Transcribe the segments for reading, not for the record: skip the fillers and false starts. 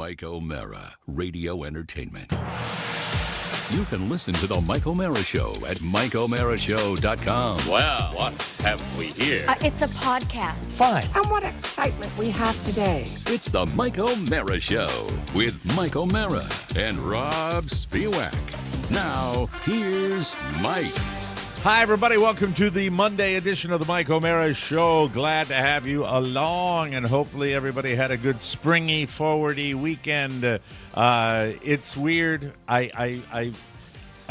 Mike O'Mara, Radio Entertainment. You can listen to The Mike O'Mara Show at MikeO'MaraShow.com. Well, what have we here? It's a podcast. Fine. And what excitement we have today. It's The Mike O'Mara Show with Mike O'Mara and Rob Spiewak. Now, here's Mike. Hi, everybody. Welcome to the Monday edition of the Mike O'Mara Show. Glad to have you along, and hopefully everybody had a good springy, forwardy weekend. It's weird. I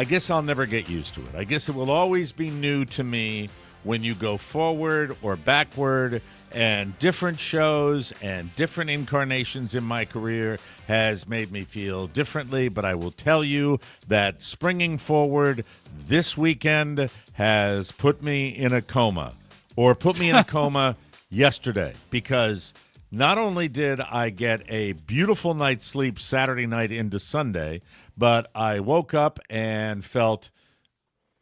guess I'll never get used to it. I guess it will always be new to me when you go forward or backward, and different shows and different incarnations in my career has made me feel differently. But I will tell you that springing forward this weekend has put me in a coma, or put me in a coma yesterday, because not only did I get a beautiful night's sleep Saturday night into Sunday, but I woke up and felt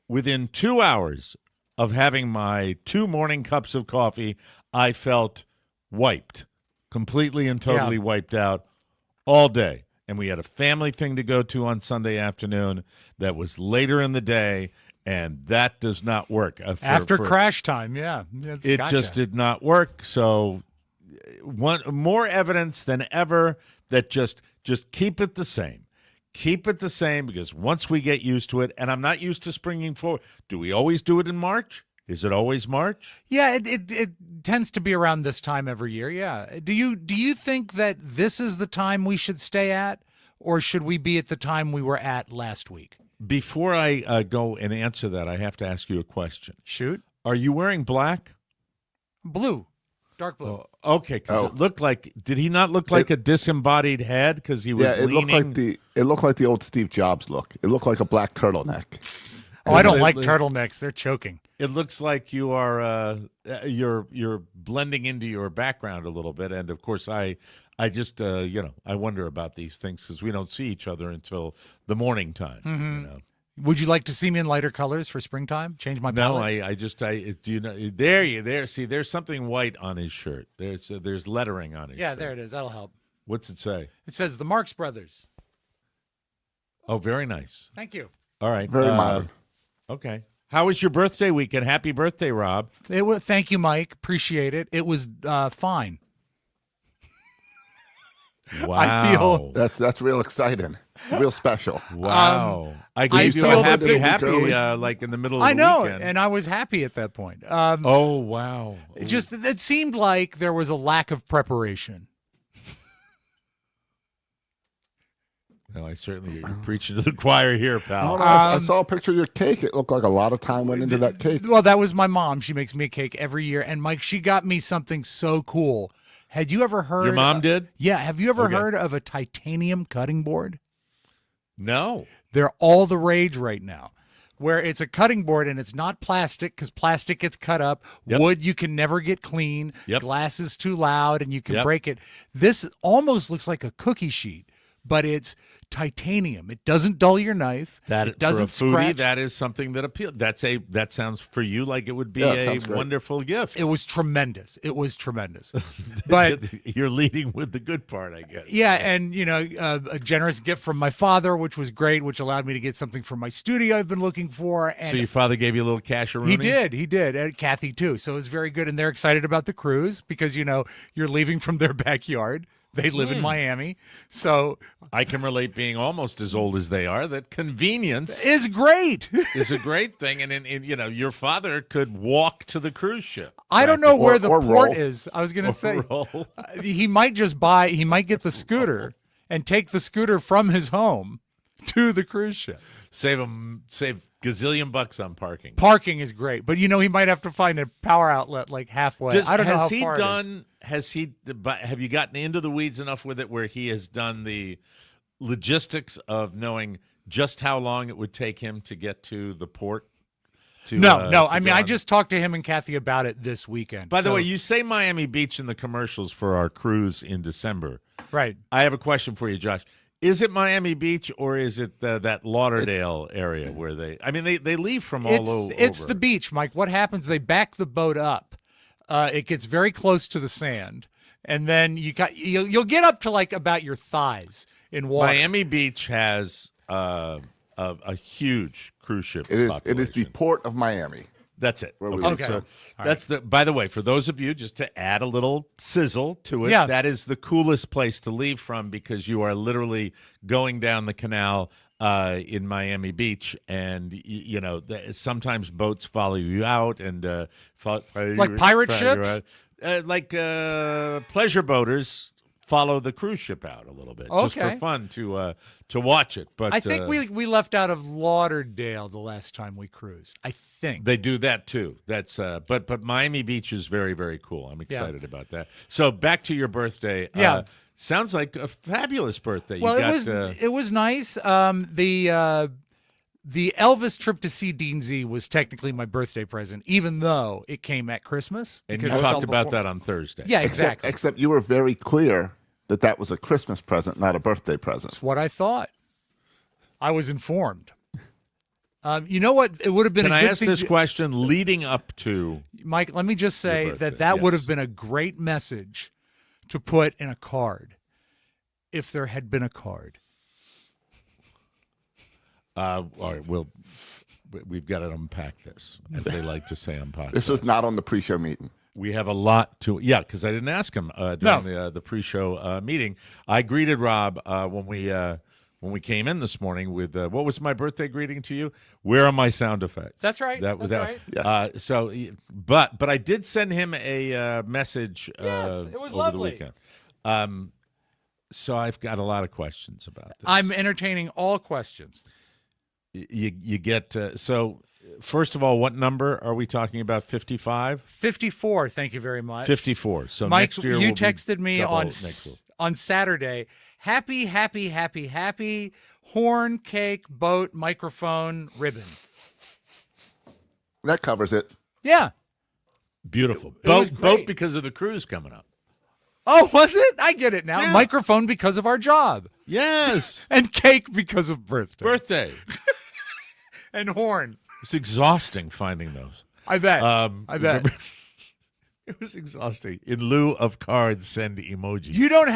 within 2 hours of having my 2 morning cups of coffee, I felt wiped, completely and totally wiped out all day. And we had a family thing to go to on Sunday afternoon that was later in the day, and that does not work. After crash time, yeah. It just did not work. So more evidence than ever that just keep it the same. Keep it the same, because once we get used to it, and I'm not used to springing forward. Do we always do it in March? Is it always March? Yeah, it tends to be around this time every year, yeah. Do you think that this is the time we should stay at, or should we be at the time we were at last week? Before I go and answer that, I have to ask you a question. Shoot. Are you wearing black? Blue. Dark blue. Oh, okay, because it looked like, did he not look like a disembodied head? Because he was leaning. It looked like the old Steve Jobs look. It looked like a black turtleneck. Oh, I don't like turtlenecks. They're choking. It looks like you are you're blending into your background a little bit, and of course I just I wonder about these things because we don't see each other until the morning time. Mm-hmm. Would you like to see me in lighter colors for springtime? Change my palette? No, I do you know there. See, there's something white on his shirt. There's lettering on his shirt. Yeah, there it is. That'll help. What's it say? It says the Marx Brothers. Oh, very nice. Thank you. All right. Very modern. Okay. How was your birthday weekend? Happy birthday, Rob. Thank you, Mike. Appreciate it. It was fine. Wow. I feel That's real exciting. Real special. Wow. I gave you feel a happy, that like in the middle of the I know, weekend. and I was happy at that point. Oh, wow. It seemed like there was a lack of preparation. Well, I certainly you're preaching to the choir here, pal. I saw a picture of your cake. It looked like a lot of time went into that cake. Well, that was my mom. She makes me a cake every year. And, Mike, she got me something so cool. Had you ever heard? Your mom did? Yeah. Have you ever heard of a titanium cutting board? No. They're all the rage right now, where it's a cutting board and it's not plastic because plastic gets cut up. Yep. Wood you can never get clean. Yep. Glass is too loud and you can Yep. break it. This almost looks like a cookie sheet, but it's titanium. It doesn't dull your knife. It doesn't for a foodie, scratch. that is something that appeals. That sounds for you like it would be Yeah, it a sounds great. wonderful gift. It was tremendous. It was tremendous. But you're leading with the good part, I guess. yeah, and a generous gift from my father, which was great, which allowed me to get something from my studio I've been looking for. And So your father gave you a little cash-a-rooney? He did, and Kathy too. So it was very good, and they're excited about the cruise because you're leaving from their backyard. They live in Miami, so I can relate, being almost as old as they are, that convenience is great. is a great thing. And your father could walk to the cruise ship. I don't know where Or the port roll. is. I was going to say Roll. he might get the scooter and take the scooter from his home to the cruise ship. Save gazillion bucks on parking. Parking is great, but he might have to find a power outlet like halfway. I don't know how far it is. Have you gotten into the weeds enough with it where he has done the logistics of knowing just how long it would take him to get to the port? No. I mean, I just talked to him and Kathy about it this weekend. By the way, you say Miami Beach in the commercials for our cruise in December. right. I have a question for you, Josh. Is it Miami Beach or is it that Lauderdale area where they leave from all over? It's the beach, Mike. What happens? They back the boat up. It gets very close to the sand, and then you'll get up to like about your thighs in water. Miami Beach has a huge cruise ship. It is population. the port of Miami. That's it. Where we Okay. live. So that's the. By the way, for those of you, just to add a little sizzle to it, Yeah. that is the coolest place to leave from because you are literally going down the canal in Miami Beach, and sometimes boats follow you out and Like pirate ships? Like pleasure boaters follow the cruise ship out a little bit, just for Okay. fun to watch it. But I think we left out of Lauderdale the last time we cruised. I think they do that too. That's but Miami Beach is very, very cool. I'm excited about that. So back to your birthday. Yeah. Sounds like a fabulous birthday. Well, you got, it was nice. The Elvis trip to see Dean Z was technically my birthday present, even though it came at Christmas. and because you it talked fell about before- that on Thursday. Yeah, exactly. Except you were very clear that was a Christmas present, not a birthday present. That's what I thought. I was informed. You know what? It would have been Can a I good ask thing this question leading up to? Mike, let me just say Your birthday, that would yes. have been a great message to put in a card if there had been a card. All right, we've got to unpack this, as they like to say on podcasts. This was not on the pre-show meeting. We have a lot to, because I didn't ask him during the pre-show meeting. I greeted Rob when we came in this morning with what was my birthday greeting to you? Where are my sound effects? That's right. That's right. Yes. But I did send him a message Yes, it was over lovely. the weekend. So I've got a lot of questions about this. I'm entertaining all questions. You get so. First of all, what number are we talking about? 55? 54, thank you very much. 54. So Mike, next year you will be texted me double on next year. on Saturday. Happy, horn, cake, boat, microphone, ribbon. That covers it. Yeah. Beautiful. It was Boat great. because of the cruise coming up. Oh, was it? I get it now. Yeah. Microphone because of our job. Yes. And cake because of birthday. Birthday. And horn. It's exhausting finding those. I bet. I bet. remember- It was exhausting. In lieu of cards, send emojis. You don't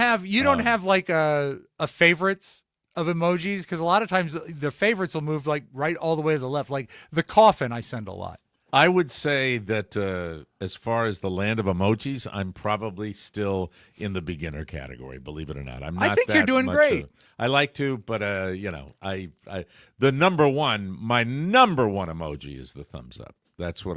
have like a favorites of emojis, because a lot of times the favorites will move like right all the way to the left. Like the coffin, I send a lot. I would say that as far as the land of emojis, I'm probably still in the beginner category. Believe it or not, I'm not. I think you're that doing much great. I like to, but I the number one, my number one emoji is the thumbs up. That's how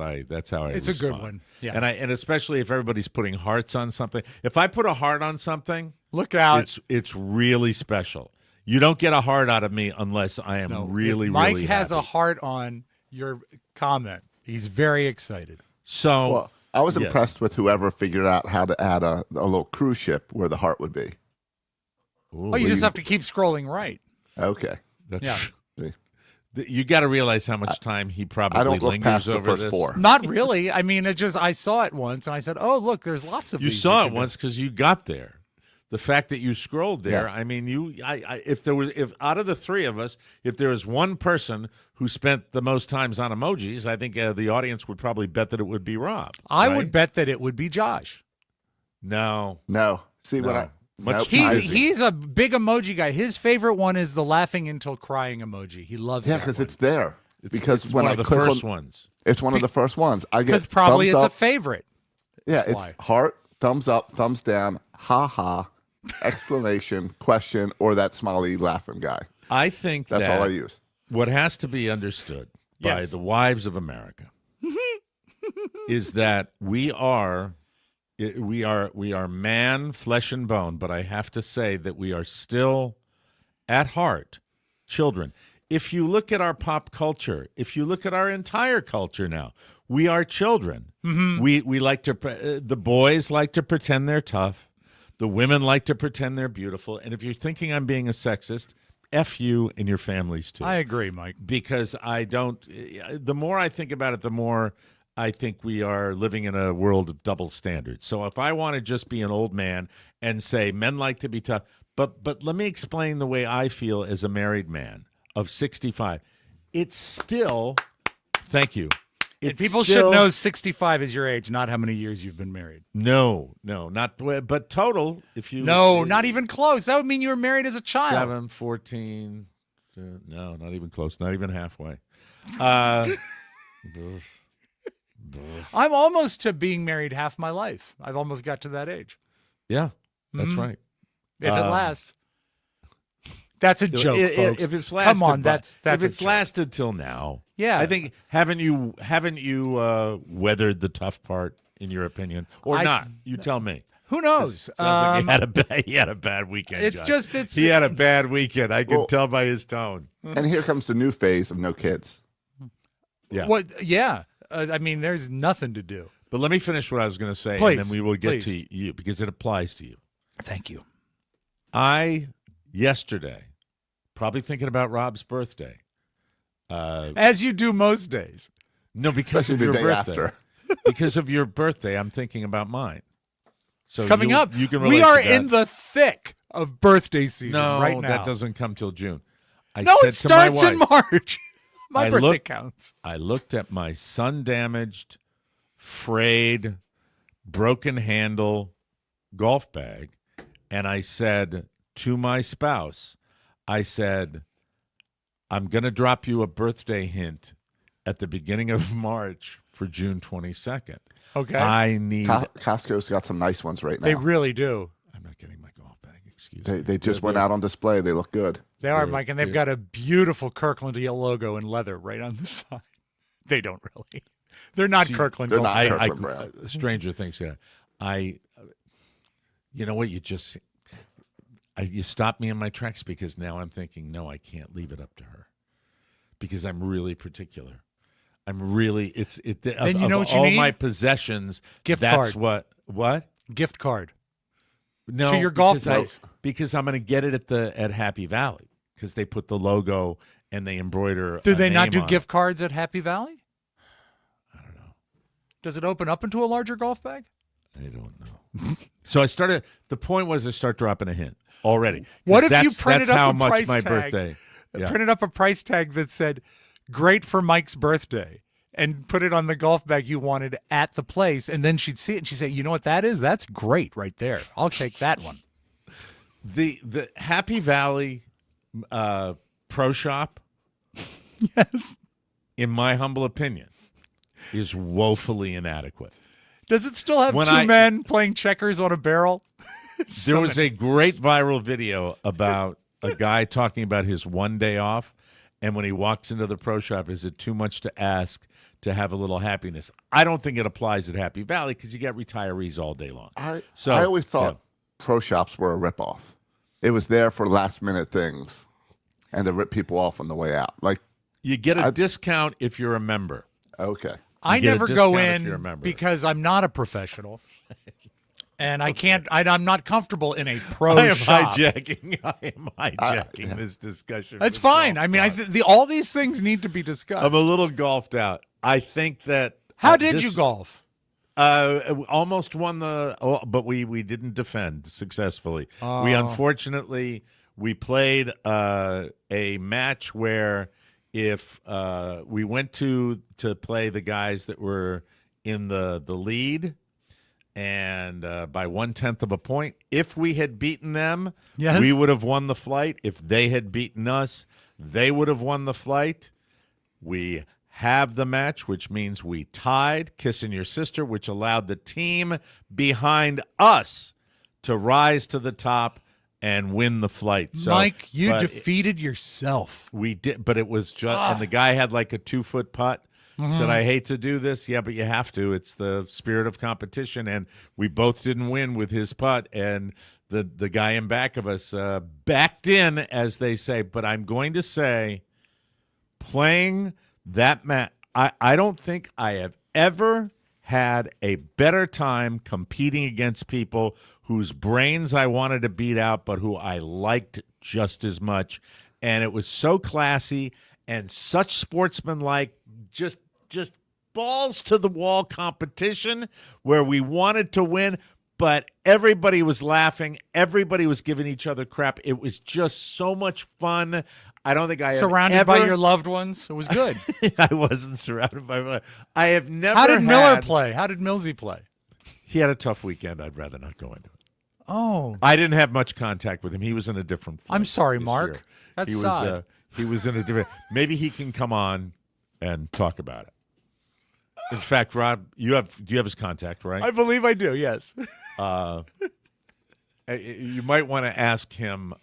I. It's a good respond. one. Yeah. and especially if everybody's putting hearts on something. If I put a heart on something, Look out. it's really special. You don't get a heart out of me unless I am No, really, if Mike really has happy. a heart on your comment. He's very excited. So Well, I was yes. impressed with whoever figured out how to add a little cruise ship where the heart would be. Oh, you just have to keep scrolling right. Okay. That's Yeah. See? You got to realize how much time he probably I don't look lingers past the over first this. four. Not really. I mean, I saw it once, and I said, "Oh, look, there's lots of." You these saw you it can do." once because you got there. The fact that you scrolled there, Yeah. I mean, if out of the three of us, if there was one person who spent the most times on emojis, I think the audience would probably bet that it would be Rob. I right? would bet that it would be Josh. No, No. See what No. I. Much Nope. He's a big emoji guy. His favorite one is the laughing until crying emoji. He loves Yeah, that because one. it's there. Because it's when one I of the click first on, ones. it's one of the first ones. I get because probably thumbs it's a up. favorite. Yeah, That's it's why. heart, thumbs up, thumbs down, ha ha, exclamation, question, or that smiley laughing guy. I think That's that all I use. what has to be understood by Yes. the wives of America is that we are man, flesh and bone, but I have to say that we are still at heart children. If you look at our pop culture, if you look at our entire culture now, we are children. Mm-hmm. We like to the boys like to pretend they're tough. The women like to pretend they're beautiful. And if you're thinking I'm being a sexist, F you and your families too. I agree, Mike. Because the more I think about it, the more I think we are living in a world of double standards. So if I want to just be an old man and say men like to be tough, but let me explain the way I feel as a married man of 65. It's still, thank you, it's People still, should know 65 is your age, not how many years you've been married. No, not but total. If you Not even close. That would mean you were married as a child. 7, 14. No, not even close. Not even halfway. I'm almost to being married half my life. I've almost got to that age. Yeah, that's right. If it lasts. That's a joke, folks. If it's lasted, come on, that's if it's a joke. lasted till now. Yeah. I think haven't you weathered the tough part in your opinion or not? You tell me. Who knows? Sounds like he had a bad weekend. It's John. just he had a bad weekend. I can tell by his tone. And here comes the new phase of no kids. Yeah. What? Yeah. I mean, there's nothing to do. But let me finish what I was going to say, Please, and then we will get please. to you because it applies to you. Thank you. Yesterday, probably thinking about Rob's birthday. As you do most days. No, because Especially of the your day birthday. after. Because of your birthday, I'm thinking about mine. So It's coming up. You can we relate are to that. in the thick of birthday season right now. that doesn't come till June. It starts in March. My birthday counts. I looked at my sun-damaged, frayed, broken handle golf bag, and I said to my spouse, I said, I'm going to drop you a birthday hint at the beginning of March for June 22nd. Okay. I need. Costco's got some nice ones right now. They really do. I'm not getting my golf bag. Excuse me. They just went out on display. They look good. They are, Mike, and they've got a beautiful Kirkland logo in leather right on the side. They don't really. They're not Kirkland. They're golf not bags. Kirkland brand. Stranger things. Yeah. You know what? You stopped me in my tracks because now I'm thinking, no, I can't leave it up to her because I'm really particular. I'm really Then you know what you all need? my possessions. Gift that's card. What? Gift card. No, To your golf because place. because I'm going to get it at Happy Valley because they put the logo and they embroider. Do a they not name do on gift cards at Happy Valley? I don't know. Does it open up into a larger golf bag? I don't know. So I started. The point was to start dropping a hint already. 'Cause What if you that's printed how up a much price my tag? birthday? Yeah. Printed up a price tag that said, "Great for Mike's birthday," and put it on the golf bag you wanted at the place, and then she'd see it and she'd say, "You know what that is? That's great right there. I'll take that one." The Happy Valley Pro Shop, Yes. in my humble opinion, is woefully inadequate. Does it still have When two men playing checkers on a barrel? There was a great viral video about a guy talking about his one day off, and when he walks into the pro shop, is it too much to ask to have a little happiness? I don't think it applies at Happy Valley because you get retirees all day long. I always thought pro shops were a ripoff. It was there for last minute things and to rip people off on the way out. Like you get a discount if you're a member. Okay. I get a never go discount if you're a in member. because I'm not a professional. And I can't. I'm not comfortable in a pro I am shop. hijacking this discussion. That's for fine. golf. I mean, all these things need to be discussed. I'm a little golfed out. I think that. How did you golf? Almost won but we didn't defend successfully. We unfortunately played a match where if we went to play the guys that were in the lead. And by 1/10 of a point, if we had beaten them, Yes. we would have won the flight. If they had beaten us, they would have won the flight. We have the match, which means we tied, kissing your sister, which allowed the team behind us to rise to the top and win the flight. So, Mike, you but defeated yourself. we did, but it was just, and the guy had like a 2-foot putt. Said, I hate to do this. Yeah, but you have to. It's the spirit of competition. And we both didn't win with his putt. And the guy in back of us backed in, as they say. But I'm going to say, playing that match, I don't think I have ever had a better time competing against people whose brains I wanted to beat out, but who I liked just as much. And it was so classy and such sportsmanlike, just balls to the wall competition where we wanted to win, but everybody was laughing. Everybody was giving each other crap. It was just so much fun. I don't think I have Surrounded by your loved ones. It was good. I wasn't surrounded by my. I have never. How did Miller play? How did Millsy play? He had a tough weekend. I'd rather not go into it. Oh, I didn't have much contact with him. He was in a different flight I'm sorry, this Mark. year. That's he sad. was. He was in a different. Maybe he can come on and talk about it. In fact, Rob, do you have his contact, right? I believe I do. Yes. You might want to ask him.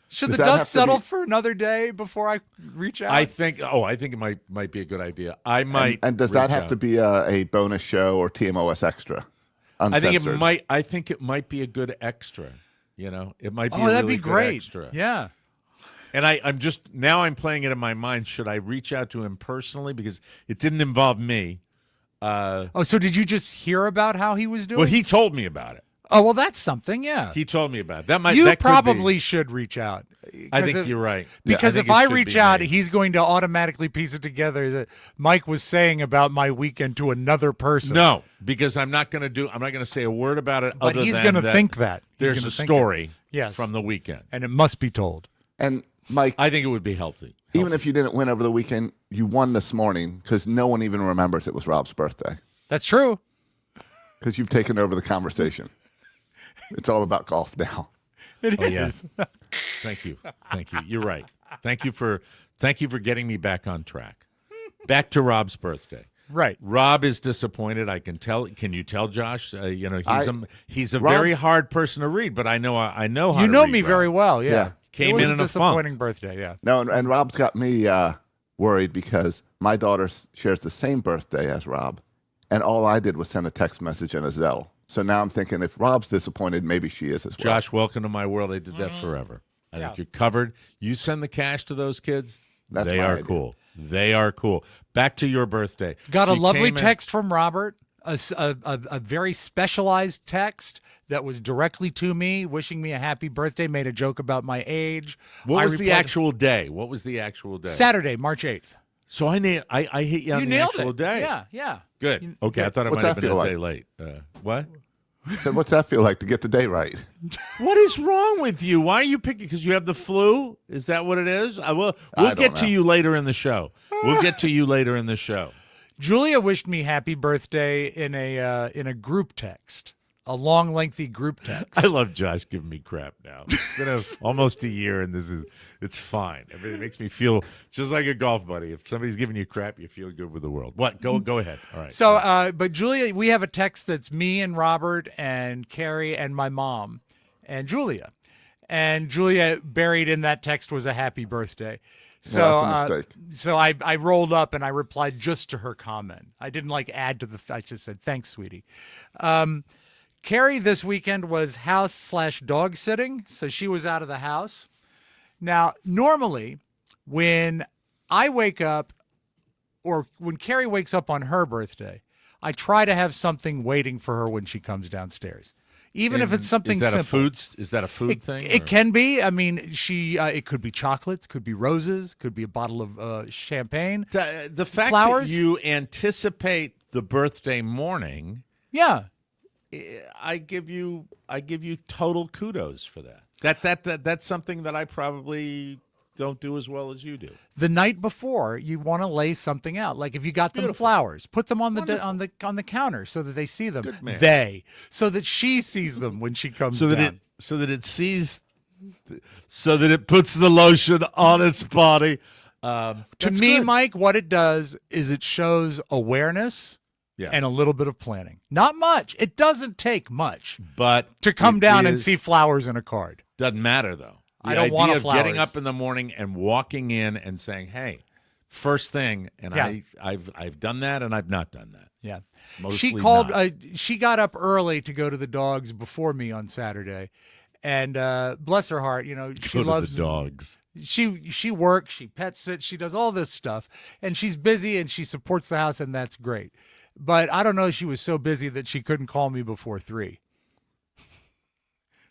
Should Does the that have dust to settle be- for another day before I reach out? I think it might be a good idea. I might. And does that reach have out. to be a bonus show or TMOS extra? I think it Uncensored? might. I think it might be a good extra. You know, it might be. Oh, a that'd really be good great. Extra. Yeah. And I'm playing it in my mind. Should I reach out to him personally because it didn't involve me? Oh, so did you just hear about how he was doing? Well, he told me about it. Oh, well, that's something. Yeah. He told me about it. That might. You that could probably should reach out. I 'Cause think you're right. Because I if think it I should reach be out, me. he's going to automatically piece it together that Mike was saying about my weekend to another person. No, because I'm not going to say a word about it. But other he's than going to that think that. He's there's gonna a think story. it. Yes. From the weekend, And it must be told. And Mike, I think it would be healthy. even if you didn't win over the weekend, you won this morning because no one even remembers it was Rob's birthday That's true. because you've taken over the conversation. It's all about golf now. It Oh, yeah. is. Thank you. You're right. Thank you for getting me back on track. Back to Rob's birthday. Right. Rob is disappointed. I can tell. Can you tell, Josh? He's a Rob- very hard person to read, but I know how. You to know read me Rob. very well. Yeah. Yeah. Came it was in a in a funk. disappointing birthday. Yeah. No, and Rob's got me worried because my daughter shares the same birthday as Rob, and all I did was send a text message and a Zelle. So now I'm thinking if Rob's disappointed, maybe she is as well. Josh, welcome to my world. I did that forever. I think you're covered. You send the cash to those kids. That's they my are idea. cool. They are cool. Back to your birthday. Got So a you lovely came in- text from Robert, a very specialized text that was directly to me, wishing me a happy birthday, made a joke about my age. What I was the replied- actual day? What was the actual day? Saturday, March 8th. So I hit you on You the nailed actual it. day. Yeah. Good. Okay, I thought it What's might have that been feel a like? day late. What? So what's that feel like to get the day right? What is wrong with you? Why are you picking? Because you have the flu? Is that what it is? We'll I get don't to know. you later in the show. We'll get to you later in the show. Julia wished me happy birthday in a group text, a long, lengthy group text. I love Josh giving me crap now. It's been almost a year, and it's fine. Everything makes me feel it's just like a golf buddy. If somebody's giving you crap, you feel good with the world. What? Go ahead. All right. So, but Julia, we have a text that's me and Robert and Carrie and my mom and Julia. And Julia, buried in that text was a happy birthday. So, that's a mistake. So I rolled up and I replied just to her comment. I didn't add to I just said, thanks, sweetie. Carrie this weekend was house/dog sitting. So she was out of the house. Now, normally when I wake up or when Carrie wakes up on her birthday, I try to have something waiting for her when she comes downstairs. Even if it's something is that simple. Is that a food thing? It or- can be. I mean, it could be chocolates, could be roses, could be a bottle of champagne. The fact Flowers? that you anticipate the birthday morning, Yeah. I give you total kudos for that. That's something that I probably don't do as well as you do. The night before, you want to lay something out. Like if you got them Beautiful. flowers, put them on the Wonderful. on the counter so that they see them. Good man. So that she sees them when she comes So that down. it puts the lotion on its body. To That's me, good. Mike, what it does is it shows awareness Yeah. and a little bit of planning. Not much. It doesn't take much But to come it down and is- see flowers in a card. Doesn't matter though. The I don't want idea of getting flowers. up in the morning and walking in and saying, "Hey, first thing," and Yeah. I've done that and I've not done that. Yeah. Mostly She called. not. She got up early to go to the dogs before me on Saturday, and bless her heart, she Go to loves the dogs. She works, she pets it, she does all this stuff, and she's busy and she supports the house, and that's great. But I don't know, she was so busy that she couldn't call me before 3.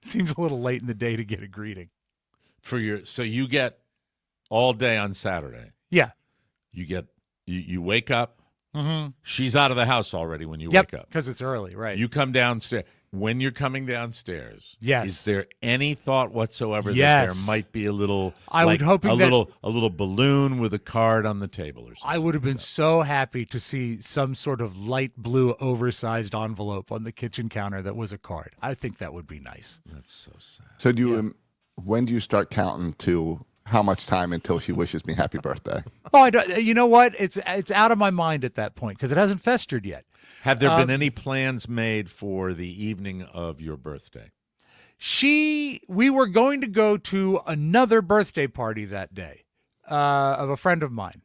Seems a little late in the day to get a greeting. So you get all day on Saturday. Yeah. You wake up. Mm-hmm. She's out of the house already when you Yep. wake up. Because it's early, right? You come downstairs. when you're coming downstairs, Yes. is there any thought whatsoever Yes. that there might be a little, I would hoping a that- little balloon with a card on the table or something? I would have been so happy to see some sort of light blue oversized envelope on the kitchen counter that was a card. I think that would be nice. That's so sad. So do you? When do you start counting to how much time until she wishes me happy birthday? Oh, I don't, you know what? It's out of my mind at that point because it hasn't festered yet. Have there been any plans made for the evening of your birthday? We were going to go to another birthday party that day of a friend of mine,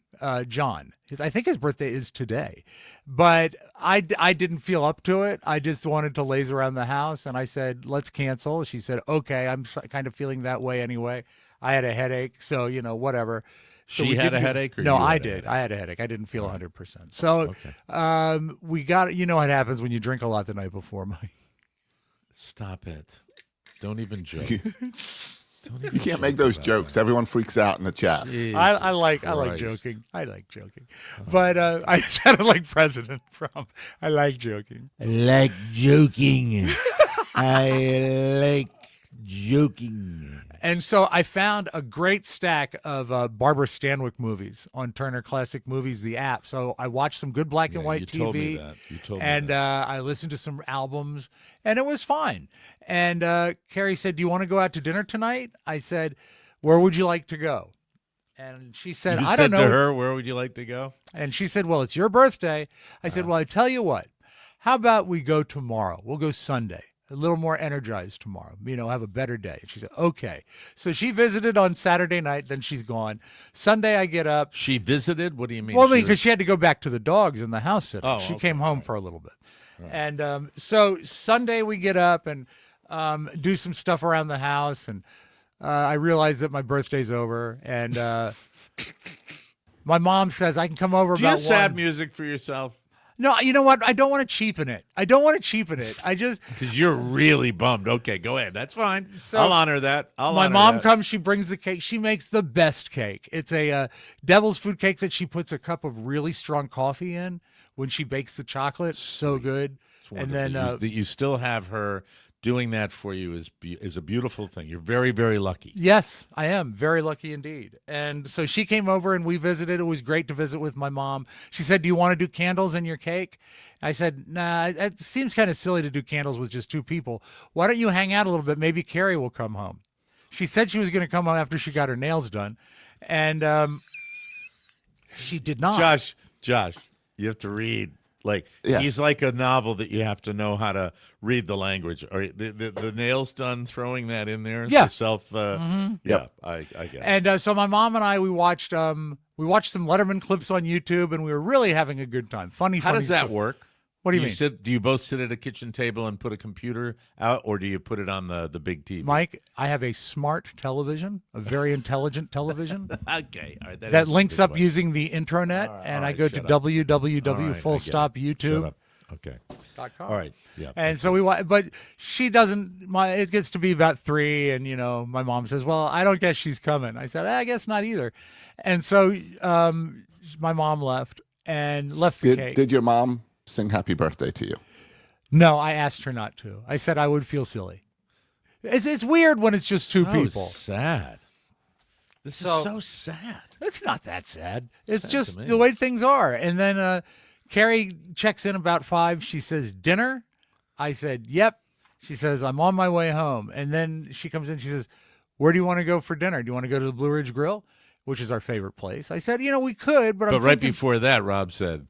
John. I think his birthday is today, but I didn't feel up to it. I just wanted to laze around the house, and I said, let's cancel. She said, okay, I'm kind of feling that way anyway. I had a headache, so, whatever. So She we had didn't a do- headache, or no, you I had a did. headache? I had a headache. I didn't feel 100%. So Okay. we got, what happens when you drink a lot the night before, Mike. Stop it. Don't even joke. Don't even You can't joke make those about jokes. Everyone freaks out in the chat. that. I like Jesus joking. I like joking. But I sounded like President from I like joking. I like joking. I like joking. And so I found a great stack of Barbara Stanwyck movies on Turner Classic Movies, the app. So I watched some good black and white you TV. told me that. You told me and that. I listened to some albums, and it was fine. And Carrie said, "Do you want to go out to dinner tonight?" I said, "Where would you like to go?" And she said, You "I said don't know." to her, where would you like to go? And she said, "Well, it's your birthday." I said, "Well, I tell you what. How about we go tomorrow? We'll go Sunday. A little more energized tomorrow. Have a better day." And she said, "Okay." So she visited on Saturday night. Then she's gone. Sunday, I get up. She visited? What do you mean? Well, She was- because she had to go back to the dogs in the house sitting. Oh, she okay. came home for a little bit. And so Sunday we get up and do some stuff around the house. And I realize that my birthday's over. And my mom says I can come over Do you about have sad 1. music for yourself? No, you know what? I don't want to cheapen it. I just Because you're really bummed. Okay, go ahead. That's fine. I'll honor that. my honor mom that. comes, she brings the cake. She makes the best cake. It's a devil's food cake that she puts a cup of really strong coffee in when she bakes the chocolate. So good. And then that you still have her doing that for you is a beautiful thing. You're very, very lucky. yes, I am very lucky indeed. And so she came over and we visited. It was great to visit with my mom. She said, "Do you want to do candles in your cake?" I said, "Nah, it seems kind of silly to do candles with just 2 people. Why don't you hang out a little bit? Maybe Carrie will come home." She said she was going to come home after she got her nails done. And she did not. Josh, you have to read. Like Yes. he's like a novel that you have to know how to read the language. Or the nails done, throwing that in there. Yeah. The self. Yeah, I get it. And so my mom and I, we watched some Letterman clips on YouTube, and we were really having a good time. Funny. How does that stuff. work? What do you mean? Do you both sit at a kitchen table and put a computer out, or do you put it on the big TV? Mike, I have a smart television, a very intelligent television Okay, all right. that answers links the up question. using the intranet, and I right, go to shut up. All right, I get it. www.fullstopyoutube.com. Shut up. Okay. All right. Yeah. And so but she doesn't. It gets to be about 3, and my mom says, "Well, I don't guess she's coming." I said, "I guess not either." And so my mom left the cake. Did your mom sing happy birthday to you? No, I asked her not to. I said I would feel silly. It's weird when it's just 2 people. Sad. This is so sad. It's not that sad. It's Sad just to me. the way things are. And then Carrie checks in about 5. She says, "Dinner?" I said, "Yep." She says, "I'm on my way home." And then she comes in. She says, "Where do you want to go for dinner? Do you want to go to the Blue Ridge Grill?" Which is our favorite place. I said, we could, but I'm But right thinking- before that, Rob said,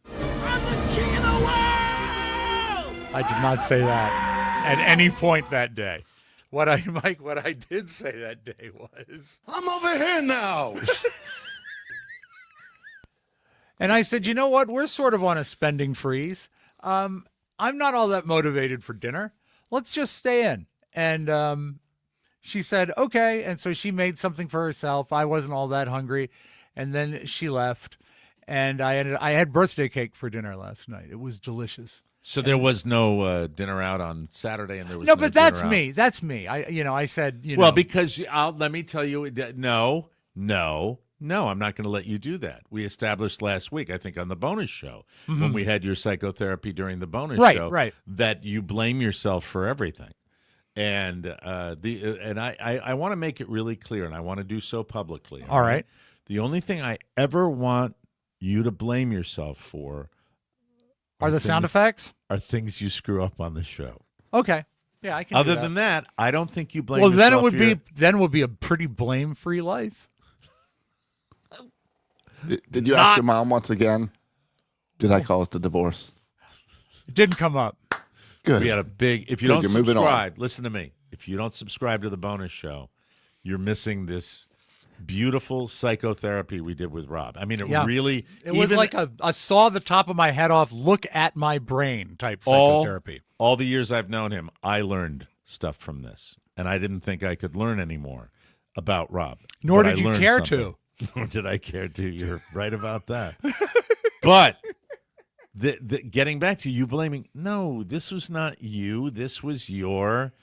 I did not say that at any point that day. What I did say that day was, I'm over here now. and I said, "You know what? We're sort of on a spending freeze. I'm not all that motivated for dinner. Let's just stay in." And she said, "Okay." And so she made something for herself. I wasn't all that hungry. And then she left. And I had birthday cake for dinner last night. It was delicious. so there was no dinner out on Saturday, and there was No, no but that's dinner out. me. That's me. I said, Well, because let me tell you, no, No, I'm not going to let you do that. We established last week, I think, on the bonus show, when we had your psychotherapy during the bonus show, that you blame yourself for everything. And I want to make it really clear, and I want to do so publicly. All right. The only thing I ever want you to blame yourself for are the sound effects? Are things you screw up on the show. Okay. Yeah, I can. Other than that, I don't think you blame. Well, yourself then it would be a pretty blame-free life. Did you ask your mom once again? Did I cause the divorce? It didn't come up. Good. We had a big. If you don't subscribe, listen to me. If you don't subscribe to the bonus show, you're missing this beautiful psychotherapy we did with Rob. I mean, it really. It was like a saw the top of my head off, look at my brain type psychotherapy. All the years I've known him, I learned stuff from this, and I didn't think I could learn any more about Rob. Nor did you care to. Nor did I care to. You're right about that. But getting back to you blaming, no, this was not you. This was your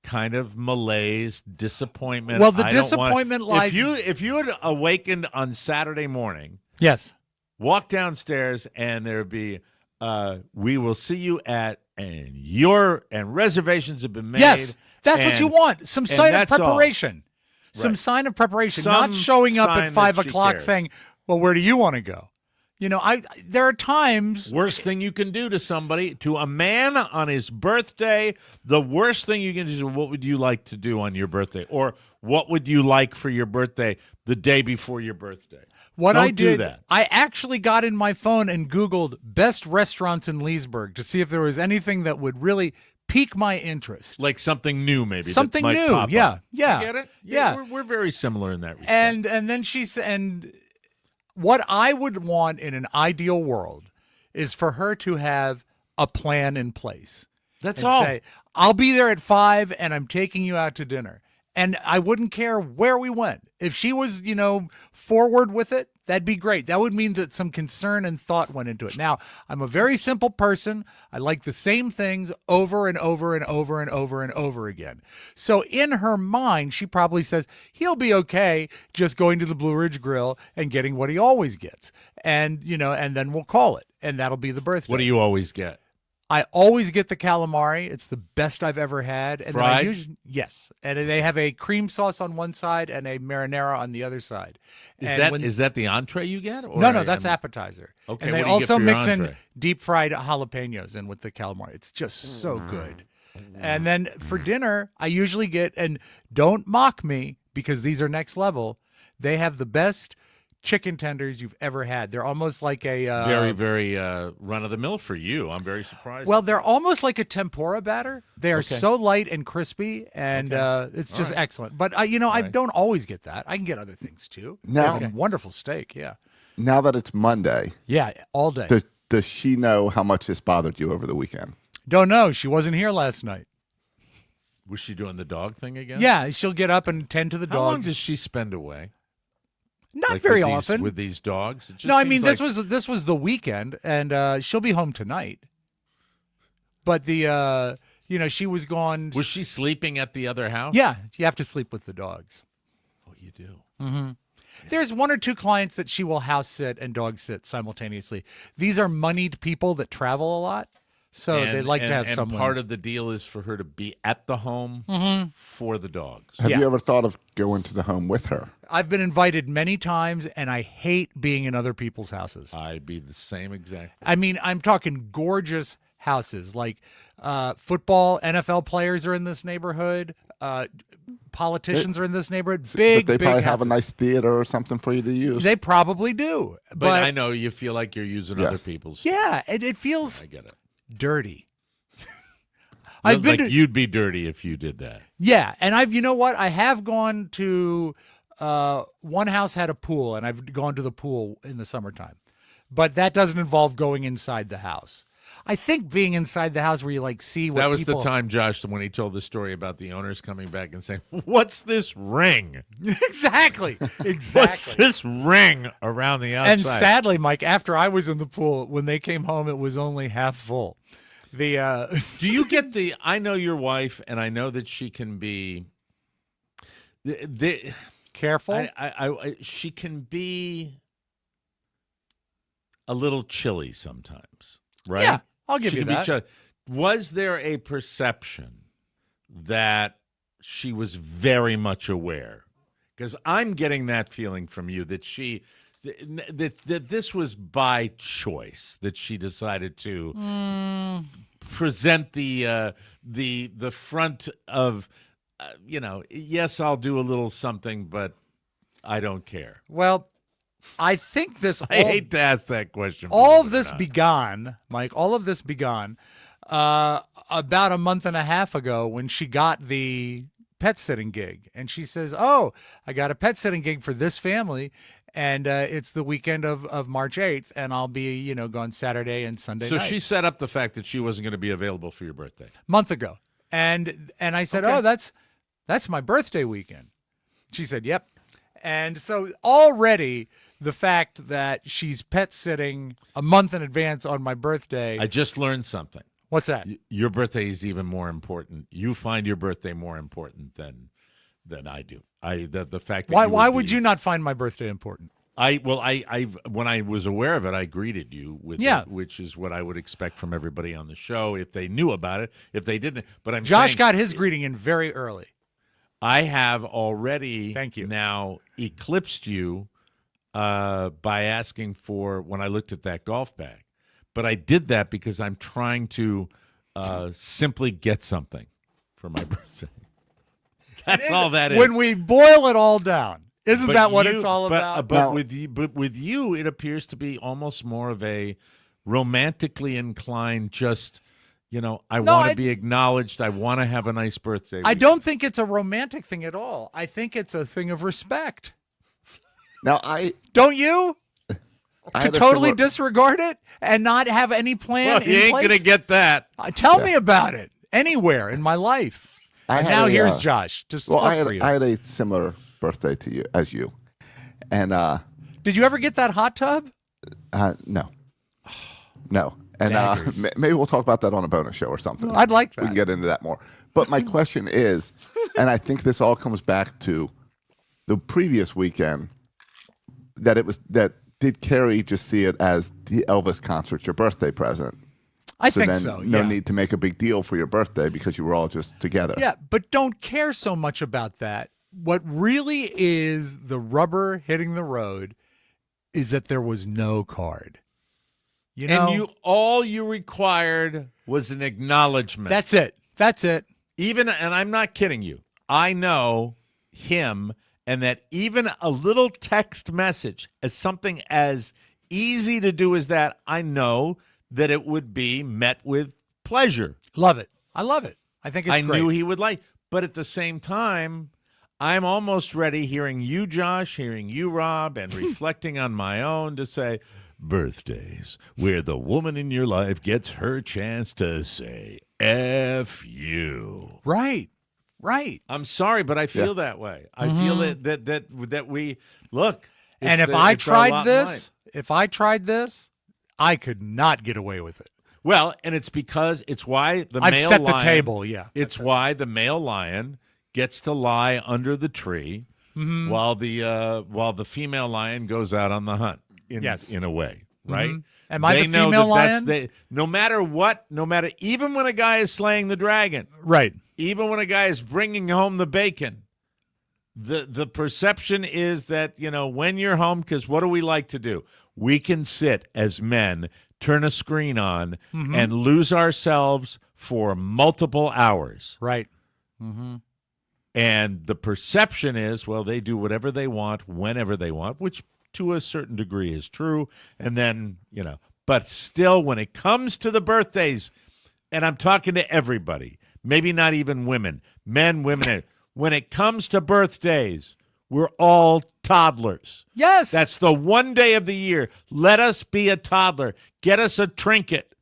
kind of malaise, disappointment. Well, the disappointment lies. If you had awakened on Saturday morning, yes, walk downstairs and there'd be, we will see you at, and reservations have been made. Yes, that's what you want. Some sign of preparation. Some sign of preparation, not showing up at 5 o'clock saying, well, where do you want to go? You know, there are times. Worst thing you can do to somebody, to a man on his birthday, the worst thing you can do is, what would you like to do on your birthday? Or what would you like for your birthday the day before your birthday? What Don't I did, do that. I actually got in my phone and Googled best restaurants in Leesburg to see if there was anything that would really pique my interest. Like something new, maybe. Something that might new, pop yeah, up. yeah. You get it? Yeah. We're very similar in that respect. And then she said, and what I would want in an ideal world is for her to have a plan in place. That's and all. Say, I'll be there at 5 and I'm taking you out to dinner. And I wouldn't care where we went. If she was, forward with it, that'd be great. That would mean that some concern and thought went into it. Now, I'm a very simple person. I like the same things over and over and over and over and over again. So in her mind, she probably says, he'll be okay just going to the Blue Ridge Grill and getting what he always gets. And, and then we'll call it. And that'll be the birthday. What do you always get? I always get the calamari. It's the best I've ever had. And fried? Yes. And they have a cream sauce on one side and a marinara on the other side. Is that the entree you get? Or no, that's appetizer. Okay, and they what do you also get for your mix entree? in deep fried jalapenos in with the calamari. It's just so good. And then for dinner, I usually get, and don't mock me because these are next level, they have the best chicken tenders you've ever had. They're almost like a very, very run-of-the-mill for you. I'm very surprised. Well, they're almost like a tempura batter. They are so light and crispy, and it's just excellent. But I don't always get that. I can get other things too. Now, wonderful steak. Yeah. Now that it's Monday, all day. Does she know how much this bothered you over the weekend? Don't know. She wasn't here last night. Was she doing the dog thing again? Yeah, she'll get up and tend to the dogs. How long does she spend away? Not very often with these dogs. No, I mean this was the weekend, and she'll be home tonight. But she was gone. Was she sleeping at the other house? Yeah, you have to sleep with the dogs. Oh, you do. Mm-hmm. There's 1 or 2 clients that she will house sit and dog sit simultaneously. These are moneyed people that travel a lot, so they'd like to have someone. And part of the deal is for her to be at the home for the dogs. Have you ever thought of going to the home with her? I've been invited many times, and I hate being in other people's houses. I'd be the same exact. I mean, I'm talking gorgeous houses, like football, NFL players are in this neighborhood. Politicians are in this neighborhood. Big, but they probably big have a houses. nice theater or something for you to use. They probably do. But I know you feel like you're using other people's. Yeah, it feels I get it. dirty. You'd be dirty if you did that. Yeah, and I have gone to one house had a pool, and I've gone to the pool in the summertime. But that doesn't involve going inside the house. I think being inside the house where you see what that was the time, Josh, when he told the story about the owners coming back and saying, "What's this ring?" Exactly. What's this ring around the outside? And sadly, Mike, after I was in the pool, when they came home, it was only half full. Do you get the? I know your wife, and I know that she can be. Careful. She can be a little chilly sometimes, right? Yeah, I'll give She you can be that. chilly. Was there a perception that she was very much aware? Because I'm getting that feeling from you that that this was by choice, that she decided to present the front of, yes, I'll do a little something, but I don't care. Well, I think this. I hate to ask that question. All of this began, Mike. All of this began about a month and a half ago when she got the pet sitting gig, and she says, "Oh, I got a pet sitting gig for this family, and it's the weekend of March 8th, and I'll be gone Saturday and Sunday So night." she set up the fact that she wasn't going to be available for your birthday. Month ago, and I said, Okay. "Oh, that's my birthday weekend." She said, "Yep," and so already the fact that she's pet sitting a month in advance on my birthday. I just learned something. What's that? Your birthday is even more important. You find your birthday more important than I do. The fact that Why would you not find my birthday important? I when I was aware of it, I greeted you with Yeah. it, which is what I would expect from everybody on the show if they knew about it. If they didn't, but I'm Josh saying, got his greeting in very early. I have already Thank you. now eclipsed you by asking for when I looked at that golf bag. But I did that because I'm trying to simply get something for my birthday. That's all that is. When we boil it all down, isn't But that what you- it's all about? But Now- with you, it appears to be almost more of a romantically inclined. Just I No, want to be acknowledged. I want to have a nice birthday. I don't think it's a romantic thing at all. I think it's a thing of respect. Now, Don't you? I To had a totally similar- disregard it and not have any plan Well, you in ain't place? gonna get that. Tell me about it anywhere in my life. I And had now a, here's Josh. Just Well, look I for you. had a similar birthday to you as you, and Did you ever get that hot tub? no, and Daggers. maybe we'll talk about that on a bonus show or something. I'd like We that. can get into that more. But my question is, and I think this all comes back to the previous weekend, that did Carrie just see it as the Elvis concert, your birthday present? I think then so. No Yeah. need to make a big deal for your birthday because you were all just together. Yeah, but don't care so much about that. What really is the rubber hitting the road is that there was no card. And all you required was an acknowledgement. That's it. That's it. And I'm not kidding you. I know him, and that even a little text message, as something as easy to do as that, I know that it would be met with pleasure. Love it. I love it. I think it's I great. knew he would like. But at the same time, I'm almost ready, hearing you, Josh, hearing you, Rob, and reflecting on my own, to say, birthdays, where the woman in your life gets her chance to say F you. Right. I'm sorry, but I feel that way. I feel that we look. And if I tried this, I could not get away with it. Well, and it's because it's why the I've male set the lion, table, yeah. It's why the male lion gets to lie under the tree while the female lion goes out on the hunt. In a way, right? Am I They the know female that lion? No matter what, even when a guy is slaying the dragon, Right. even when a guy is bringing home the bacon, the perception is that, when you're home, because what do we like to do? We can sit as men, turn a screen on, and lose ourselves for multiple hours. Right. And the perception is, well, they do whatever they want, whenever they want, which to a certain degree is true. And then, but still, when it comes to the birthdays, and I'm talking to everybody, maybe not even women, men, women, when it comes to birthdays, we're all toddlers. Yes. That's the one day of the year. Let us be a toddler. Get us a trinket.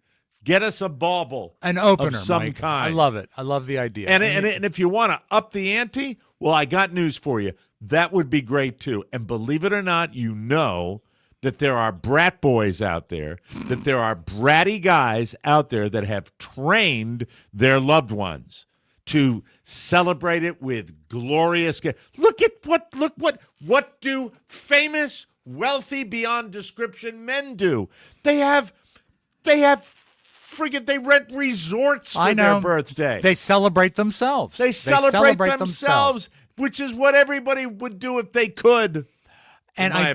Get us a bauble. An opener, of some Mike. kind. I love it. I love the idea. And if you want to up the ante, well, I got news for you. That would be great too. And believe it or not, that there are brat boys out there, that there are bratty guys out there that have trained their loved ones to celebrate it with glorious. Look what do famous, wealthy, beyond description men do? They rent resorts for their birthday. They celebrate themselves. They celebrate themselves, which is what everybody would do if they could. And I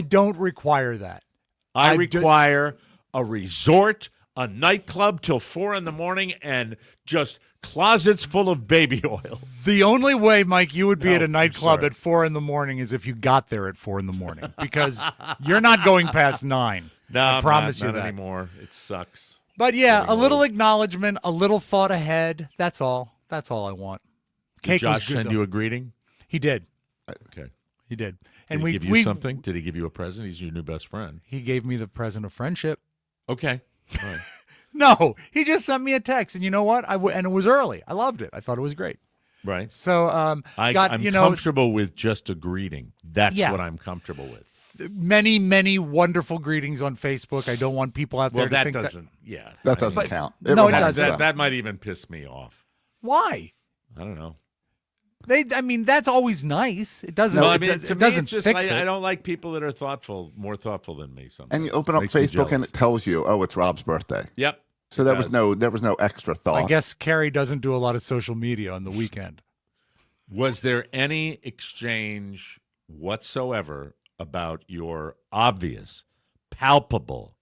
don't require that. I require a resort, a nightclub till 4 a.m, and just closets full of baby oil. The only way, Mike, you would be at a nightclub at 4 a.m. is if you got there at 4 a.m. because you're not going past 9. No, I promise you not that anymore. It sucks. But yeah, a little acknowledgement, a little thought ahead. That's all. That's all I want. Did Josh send you a greeting? He did. Okay. He did. And did he give you something? Did he give you a present? He's your new best friend. He gave me the present of friendship. Okay. All right. No, he just sent me a text, and you know what? And it was early. I loved it. I thought it was great. Right. So I'm comfortable with just a greeting. That's what I'm comfortable with. Many, many wonderful greetings on Facebook. I don't want people out there to think that doesn't count. It doesn't. That might even piss me off. Why? I don't know. That's always nice. It doesn't. No, it doesn't fix it. I don't like people that are more thoughtful than me. Sometimes. And you open up Facebook and it tells you, "Oh, it's Rob's birthday." Yep. So there was no extra thought. I guess Carrie doesn't do a lot of social media on the weekend. Was there any exchange whatsoever about your obvious, palpable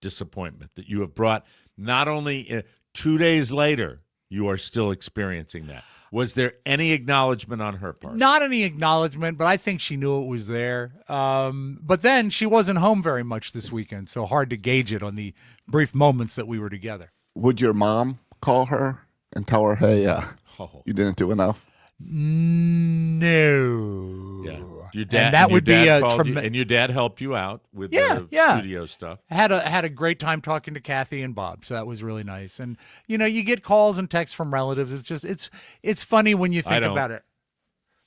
disappointment that you have brought? Not only 2 days later, you are still experiencing that. Was there any acknowledgement on her part? Not any acknowledgement, but I think she knew it was there. But then she wasn't home very much this weekend, so hard to gauge it on the brief moments that we were together. Would your mom call her and tell her, "Hey, you didn't do enough"? No. Yeah. Your dad, and that would be a and your dad helped you out with the studio stuff. I had a great time talking to Kathy and Bob, so that was really nice. And you get calls and texts from relatives. It's funny when you think about it.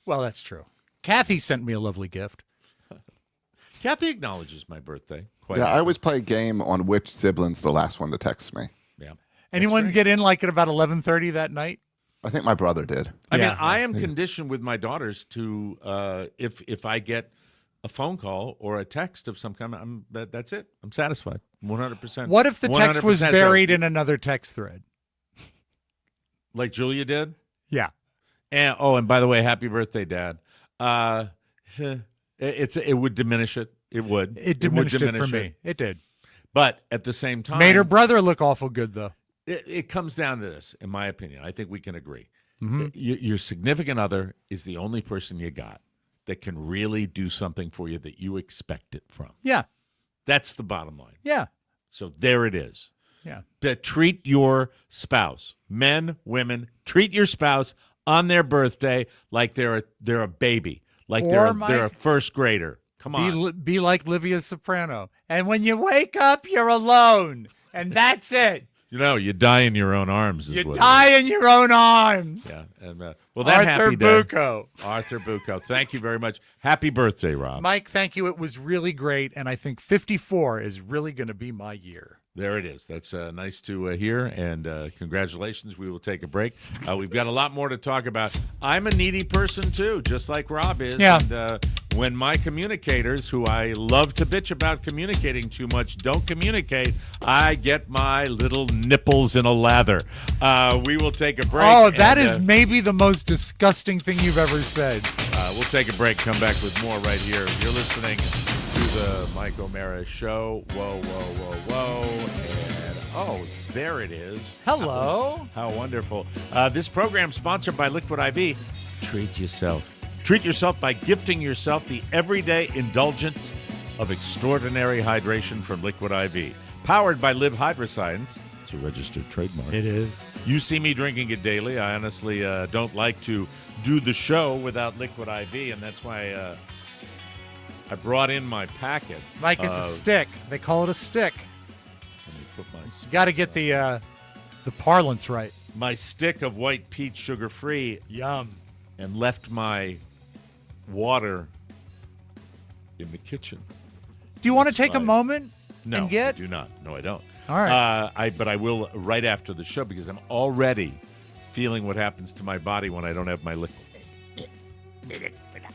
Well, that's true. Kathy sent me a lovely gift. Kathy acknowledges my birthday. I always play a game on which sibling's the last one to text me. Yeah. Anyone get in like at about 11:30 that night? I think my brother did. I mean, I am conditioned with my daughters to if I get a phone call or a text of some kind, that's it. I'm satisfied, 100%. What if the text was buried in another text thread, like Julia did? Yeah. And by the way, happy birthday, Dad. It would diminish it. It would. It diminished it for me. It did. But at the same time, made her brother look awful good though. It comes down to this, in my opinion. I think we can agree. Mm-hmm. Your significant other is the only person you got that can really do something for you that you expect it from. Yeah. That's the bottom line. Yeah. So there it is. Yeah. Treat your spouse, men, women, treat your spouse on their birthday like they're a baby, like they're a first grader. Come on. Be like Livia Soprano. And when you wake up, you're alone. And that's it. You die in your own arms. You die in your own arms. Yeah. And, that Arthur happy Bucco. Day, Arthur Bucco. Thank you very much. Happy birthday, Rob. Mike, thank you. It was really great. And I think 54 is really going to be my year. There it is. That's nice to hear, and congratulations. We will take a break. We've got a lot more to talk about. I'm a needy person, too, just like Rob is. Yeah. And when my communicators, who I love to bitch about communicating too much, don't communicate, I get my little nipples in a lather. We will take a break. Oh, that is maybe the most disgusting thing you've ever said. We'll take a break, come back with more right here. You're listening to the Mike O'Mara Show. Whoa, whoa, whoa, whoa. And, there it is. Hello. How wonderful. This program sponsored by Liquid IV. Treat yourself. Treat yourself by gifting yourself the everyday indulgence of extraordinary hydration from Liquid IV. Powered by Live Hydroscience. It's a registered trademark. It is. You see me drinking it daily. I honestly don't like to do the show without Liquid IV, and that's why I brought in my packet. Mike, it's a stick. They call it a stick. Let me put my... You got to get the parlance right. My stick of white peach sugar-free. Yum. And left my water in the kitchen. Do you want to take a moment No, and get? I do not. No, I don't. All right. But I will right after the show because I'm already feeling what happens to my body when I don't have my liquid.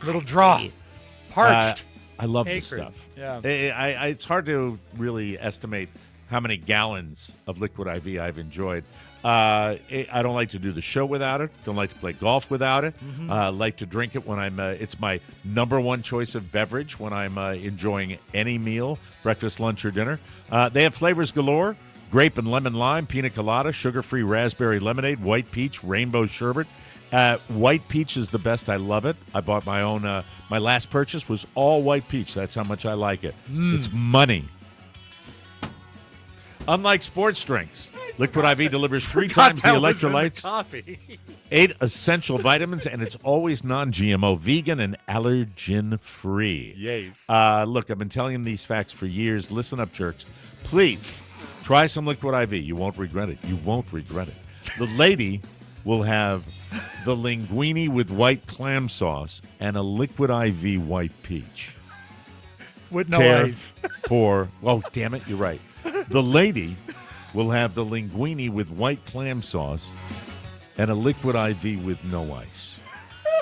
Little draw. Parched. I love this Acrid. stuff. Yeah. It's hard to really estimate how many gallons of Liquid IV I've enjoyed. I don't like to do the show without it. Don't like to play golf without it. Like to drink it when I'm. It's my number one choice of beverage when I'm enjoying any meal, breakfast, lunch, or dinner. They have flavors galore: grape and lemon lime, pina colada, sugar-free raspberry lemonade, white peach, rainbow sherbet. White peach is the best. I love it. I bought my own. My last purchase was all white peach. That's how much I like it. It's money. Unlike sports drinks, Liquid IV delivers 3 times the electrolytes, coffee. 8 essential vitamins, and it's always non-GMO, vegan, and allergen-free. Yes. Look, I've been telling them these facts for years. Listen up, jerks. Please, try some Liquid IV. You won't regret it. You won't regret it. The lady will have the linguine with white clam sauce and a Liquid IV white peach. With no Tear, ice. pour. Oh, damn it, you're right. The lady will have the linguine with white clam sauce and a Liquid IV with no ice.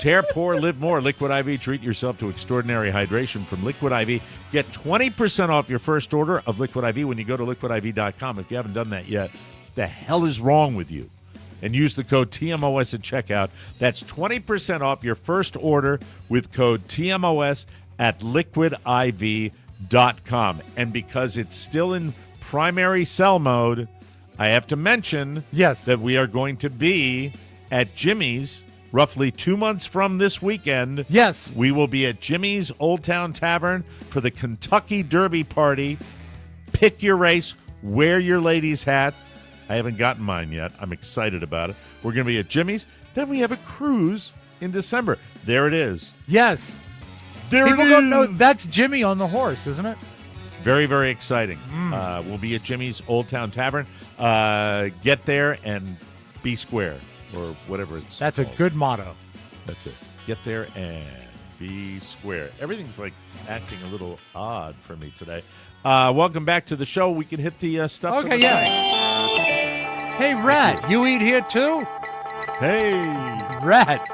Tear, pour, live more. Liquid IV. Treat yourself to extraordinary hydration from Liquid IV. Get 20% off your first order of Liquid IV when you go to liquidiv.com. If you haven't done that yet, the hell is wrong with you? And use the code TMOS at checkout. That's 20% off your first order with code TMOS at liquidiv.com. And because it's still in primary sell mode, I have to mention that we are going to be at Jimmy's roughly 2 months from this weekend. Yes. We will be at Jimmy's Old Town Tavern for the Kentucky Derby party. Pick your race, wear your lady's hat. I haven't gotten mine yet. I'm excited about it. We're going to be at Jimmy's. Then we have a cruise in December. There it is. Yes. There People it don't know is. that's Jimmy on the horse, isn't it? Very, very exciting. We'll be at Jimmy's Old Town Tavern. Get there and be square, or whatever it's That's a called. good motto. That's it. Get there and be square. Everything's like acting a little odd for me today. Welcome back to the show. We can hit the stuff. Okay, yeah. Hey, Rat, you eat here too? Hey, Rat.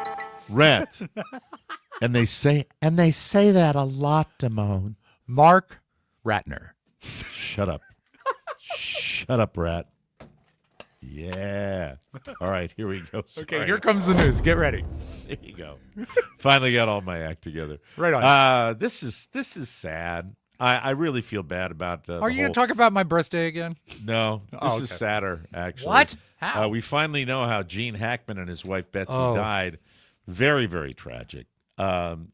and they say that a lot, Damone. Mark Ratner. Shut up. Shut up, Rat. Yeah. All right, here we go. Okay, Sorry. here comes the news. Get ready. There you go. Finally got all my act together. Right on. This is sad. I really feel bad about. Are you going to talk about my birthday again? No, this Oh, is okay. sadder. Actually, What? How? We finally know how Gene Hackman and his wife Betsy Oh. died. Very, very tragic.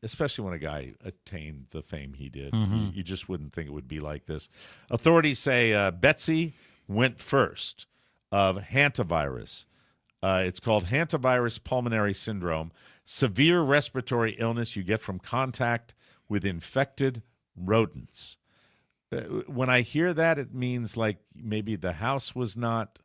Especially when a guy attained the fame he did. You just wouldn't think it would be like this. Authorities say Betsy went first of hantavirus. It's called hantavirus pulmonary syndrome, severe respiratory illness you get from contact with infected rodents. When I hear that, it means like maybe the house was not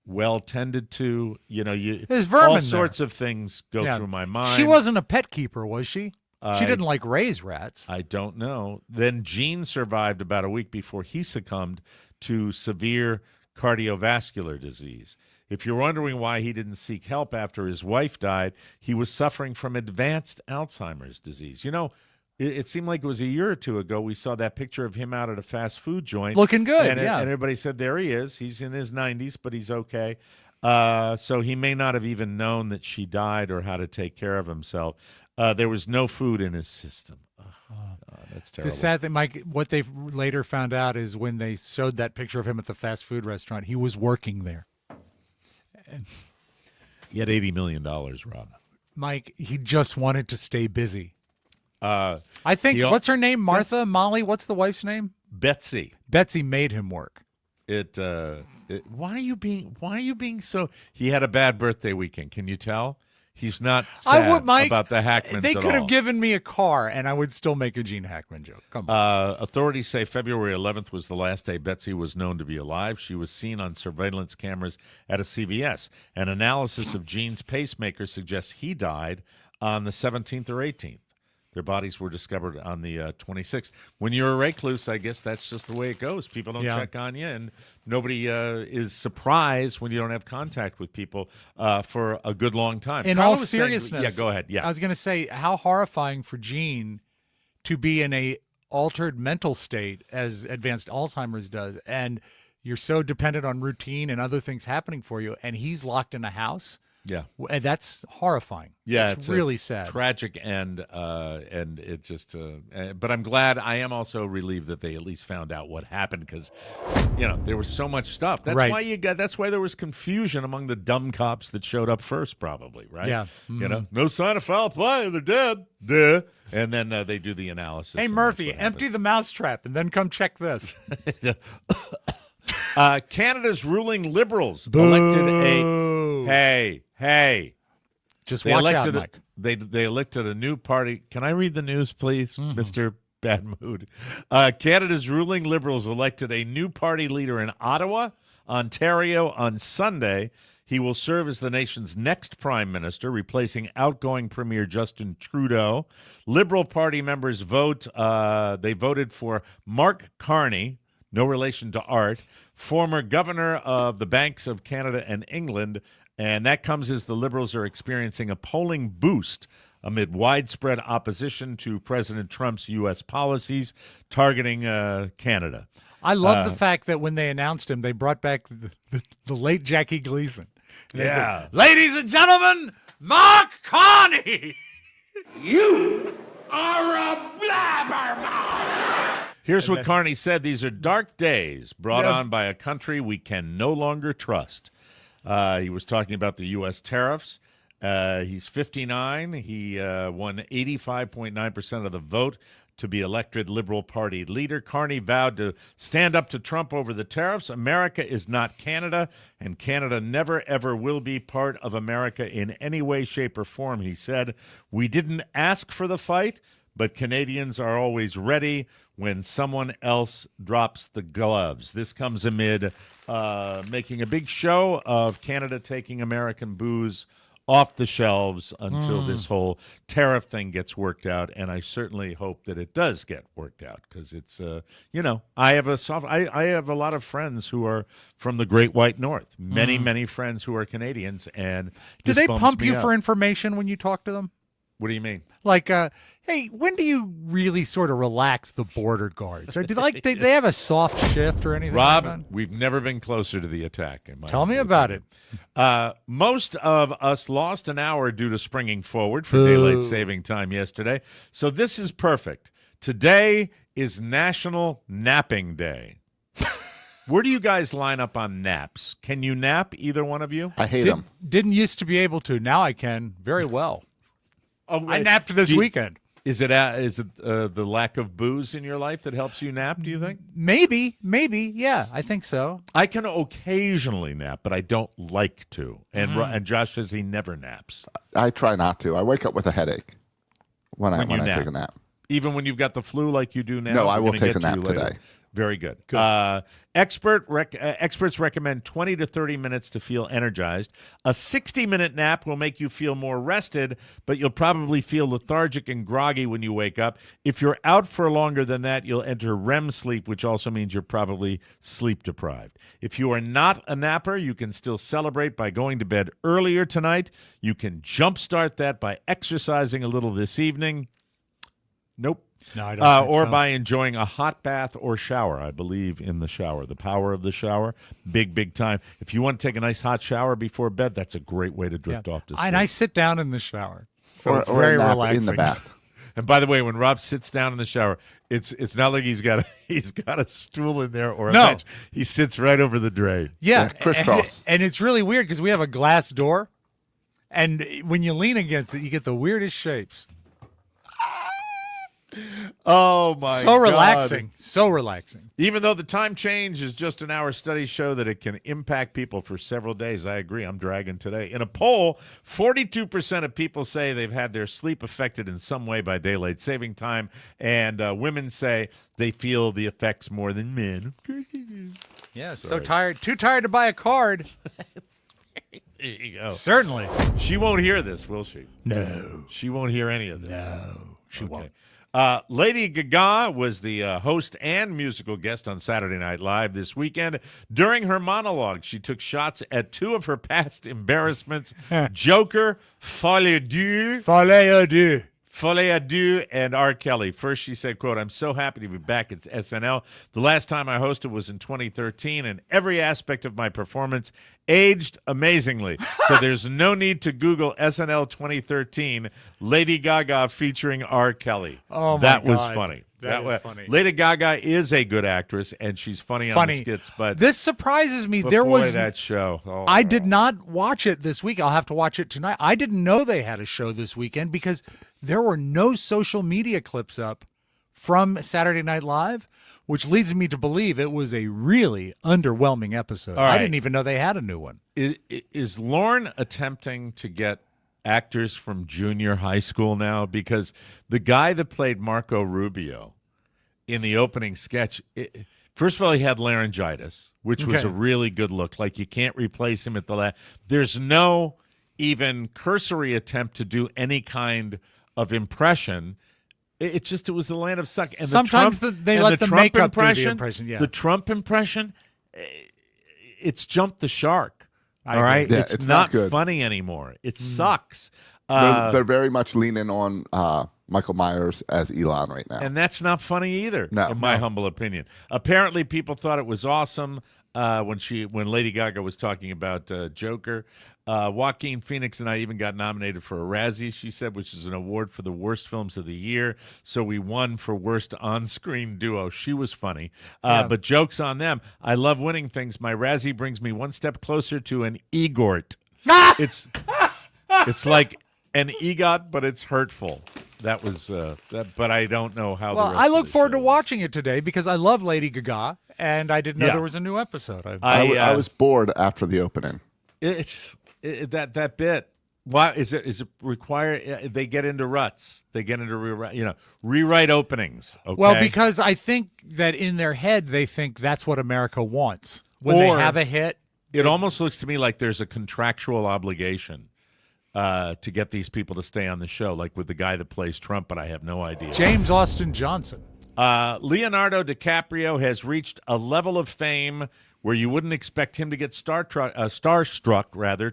well tended to. You know, There's vermin all there. sorts of things go Yeah. through my mind. She wasn't a pet keeper, was she? She didn't like raise rats. I don't know. Then Gene survived about a week before he succumbed to severe cardiovascular disease. If you're wondering why he didn't seek help after his wife died, he was suffering from advanced Alzheimer's disease. You know, it seemed like it was a year or two ago we saw that picture of him out at a fast food joint. Looking good, and, yeah. And everybody said, there he is. He's in his 90s, but he's okay. So he may not have even known that she died or how to take care of himself. There was no food in his system. Oh, God, that's terrible. The sad thing, Mike, what they later found out is when they showed that picture of him at the fast food restaurant, he was working there. He had $80 million, Rob. Mike, he just wanted to stay busy. I think, what's her name? Martha? Molly? What's the wife's name? Betsy. Betsy made him work. Why are you being so? He had a bad birthday weekend. Can you tell? He's not sad Mike, about the Hackmans They at could have all. given me a car, and I would still make a Gene Hackman joke. Come on. Authorities say February 11th was the last day Betsy was known to be alive. She was seen on surveillance cameras at a CVS. An analysis of Gene's pacemaker suggests he died on the 17th or 18th. Their bodies were discovered on the 26th. When you're a recluse, I guess that's just the way it goes. People don't check on you, and nobody is surprised when you don't have contact with people for a good long time. In all seriousness, go ahead. Yeah, I was going to say, how horrifying for Gene to be in a altered mental state as advanced Alzheimer's does, and you're so dependent on routine and other things happening for you, and he's locked in a house. Yeah, and that's horrifying. Yeah, it's really sad, tragic, and it just. But I'm glad. I am also relieved that they at least found out what happened, because, there was so much stuff. That's why That's why there was confusion among the dumb cops that showed up first, probably. Right? Yeah. No sign of foul play. They're dead. Duh. And then they do the analysis. Hey, Murphy, empty the mousetrap and then come check this. Canada's ruling Liberals elected a just watch out, Mike. They elected a new party. Can I read the news, please, Mr. Bad Mood? Canada's ruling Liberals elected a new party leader in Ottawa, Ontario on Sunday. He will serve as the nation's next prime minister, replacing outgoing Premier Justin Trudeau. Liberal Party members they voted for Mark Carney, no relation to Art, former governor of the Banks of Canada and England, and that comes as the Liberals are experiencing a polling boost amid widespread opposition to President Trump's U.S. policies targeting Canada. I love the fact that when they announced him, they brought back the late Jackie Gleason. And they said, ladies and gentlemen, Mark Carney! You are a blabbermouth! Here's what Carney said. These are dark days brought on by a country we can no longer trust. He was talking about the U.S. tariffs. He's 59. He won 85.9% of the vote to be elected Liberal Party leader. Carney vowed to stand up to Trump over the tariffs. America is not Canada, and Canada never, ever will be part of America in any way, shape, or form, he said. We didn't ask for the fight, but Canadians are always ready when someone else drops the gloves. This comes amid making a big show of Canada taking American booze off the shelves until this whole tariff thing gets worked out, and I certainly hope that it does get worked out, because it's I have a lot of friends who are from the Great White North, many friends who are Canadians, and do they pump you out. for information when you talk to them? What do you mean? Like, hey, when do you really sort of relax the border guards? Or do they have a soft shift or anything? Rob, like that? we've never been closer to the attack. Tell me about it. Most of us lost an hour due to springing forward for daylight saving time yesterday. So this is perfect. Today is National Napping Day. Where do you guys line up on naps? Can you nap, either one of you? I hate them. Didn't used to be able to. Now I can very well. Oh, I napped this weekend. Is it the lack of booze in your life that helps you nap, do you think? Maybe. Yeah, I think so. I can occasionally nap, but I don't like to. And Josh says he never naps. I try not to. I wake up with a headache when I nap. take a nap. Even when you've got the flu like you do now? No, I will take a nap today. Very good. Experts recommend 20 to 30 minutes to feel energized. A 60-minute nap will make you feel more rested, but you'll probably feel lethargic and groggy when you wake up. If you're out for longer than that, you'll enter REM sleep, which also means you're probably sleep deprived. If you are not a napper, you can still celebrate by going to bed earlier tonight. You can jumpstart that by exercising a little this evening. Nope. No, I don't think or so. by enjoying a hot bath or shower. I believe in the shower. The power of the shower, big time. If you want to take a nice hot shower before bed, that's a great way to drift off to sleep. And I sit down in the shower, so it's or very a nap relaxing. in the bath. And by the way, when Rob sits down in the shower, it's not like he's got a stool in there or a bench. He sits right over the drain. Yeah, crisscross. and it's really weird because we have a glass door, and when you lean against it, you get the weirdest shapes. Oh, my God. So relaxing. Even though the time change is just an hour, studies show that it can impact people for several days. I agree. I'm dragging today. In a poll, 42% of people say they've had their sleep affected in some way by daylight saving time, and women say they feel the effects more than men. Of course they do. Yeah, so tired. Too tired to buy a card. There you go. Certainly. She won't hear this, will she? No. She won't hear any of this. No. She won't. Lady Gaga was the host and musical guest on Saturday Night Live this weekend. During her monologue, she took shots at two of her past embarrassments, Joker, Folie à Deux, and R. Kelly. First, she said, quote, "I'm so happy to be back at SNL. The last time I hosted was in 2013, and every aspect of my performance aged amazingly. So there's no need to Google SNL 2013 Lady Gaga featuring R. Kelly." Oh, my that was God. funny. That is funny. Lady Gaga is a good actress, and she's funny on the skits. But this surprises me. but There boy, was that show. Oh, I did not watch it this week. I'll have to watch it tonight. I didn't know they had a show this weekend because there were no social media clips up from Saturday Night Live, which leads me to believe it was a really underwhelming episode. All right. I didn't even know they had a new one. Is Lorne attempting to get actors from junior high school now? Because the guy that played Marco Rubio in the opening sketch, first of all, he had laryngitis, which was Okay. a really good look. Like, you can't replace him at the last. There's no even cursory attempt to do any kind of impression. It was the land of suck. And Sometimes they let the makeup do the impression, yeah. The Trump impression, it's jumped the shark. I All right, agree. Yeah, it's it's not not good. funny anymore. It sucks. They're very much leaning on Michael Myers as Elon right now. And that's not funny either, No. in my humble opinion. Apparently, people thought it was awesome when Lady Gaga was talking about Joker. Joaquin Phoenix and I even got nominated for a Razzie, she said, which is an award for the worst films of the year. So we won for worst on-screen duo. She was funny. But jokes on them. I love winning things. My Razzie brings me one step closer to an egort. It's like an EGOT, but it's hurtful. That was that, but I don't know how. Well, the rest I of look the forward show to is. watching it today because I love Lady Gaga, and I didn't know Yeah. there was a new episode. I was bored after the opening. That bit. Why is it require? They get into ruts. They get into rewrite openings. Okay? Well, because I think that in their head they think that's what America wants when they Or- have a hit. it almost looks to me like there's a contractual obligation to get these people to stay on the show, like with the guy that plays Trump, but I have no idea. James Austin Johnson. Leonardo DiCaprio has reached a level of fame where you wouldn't expect him to get starstruck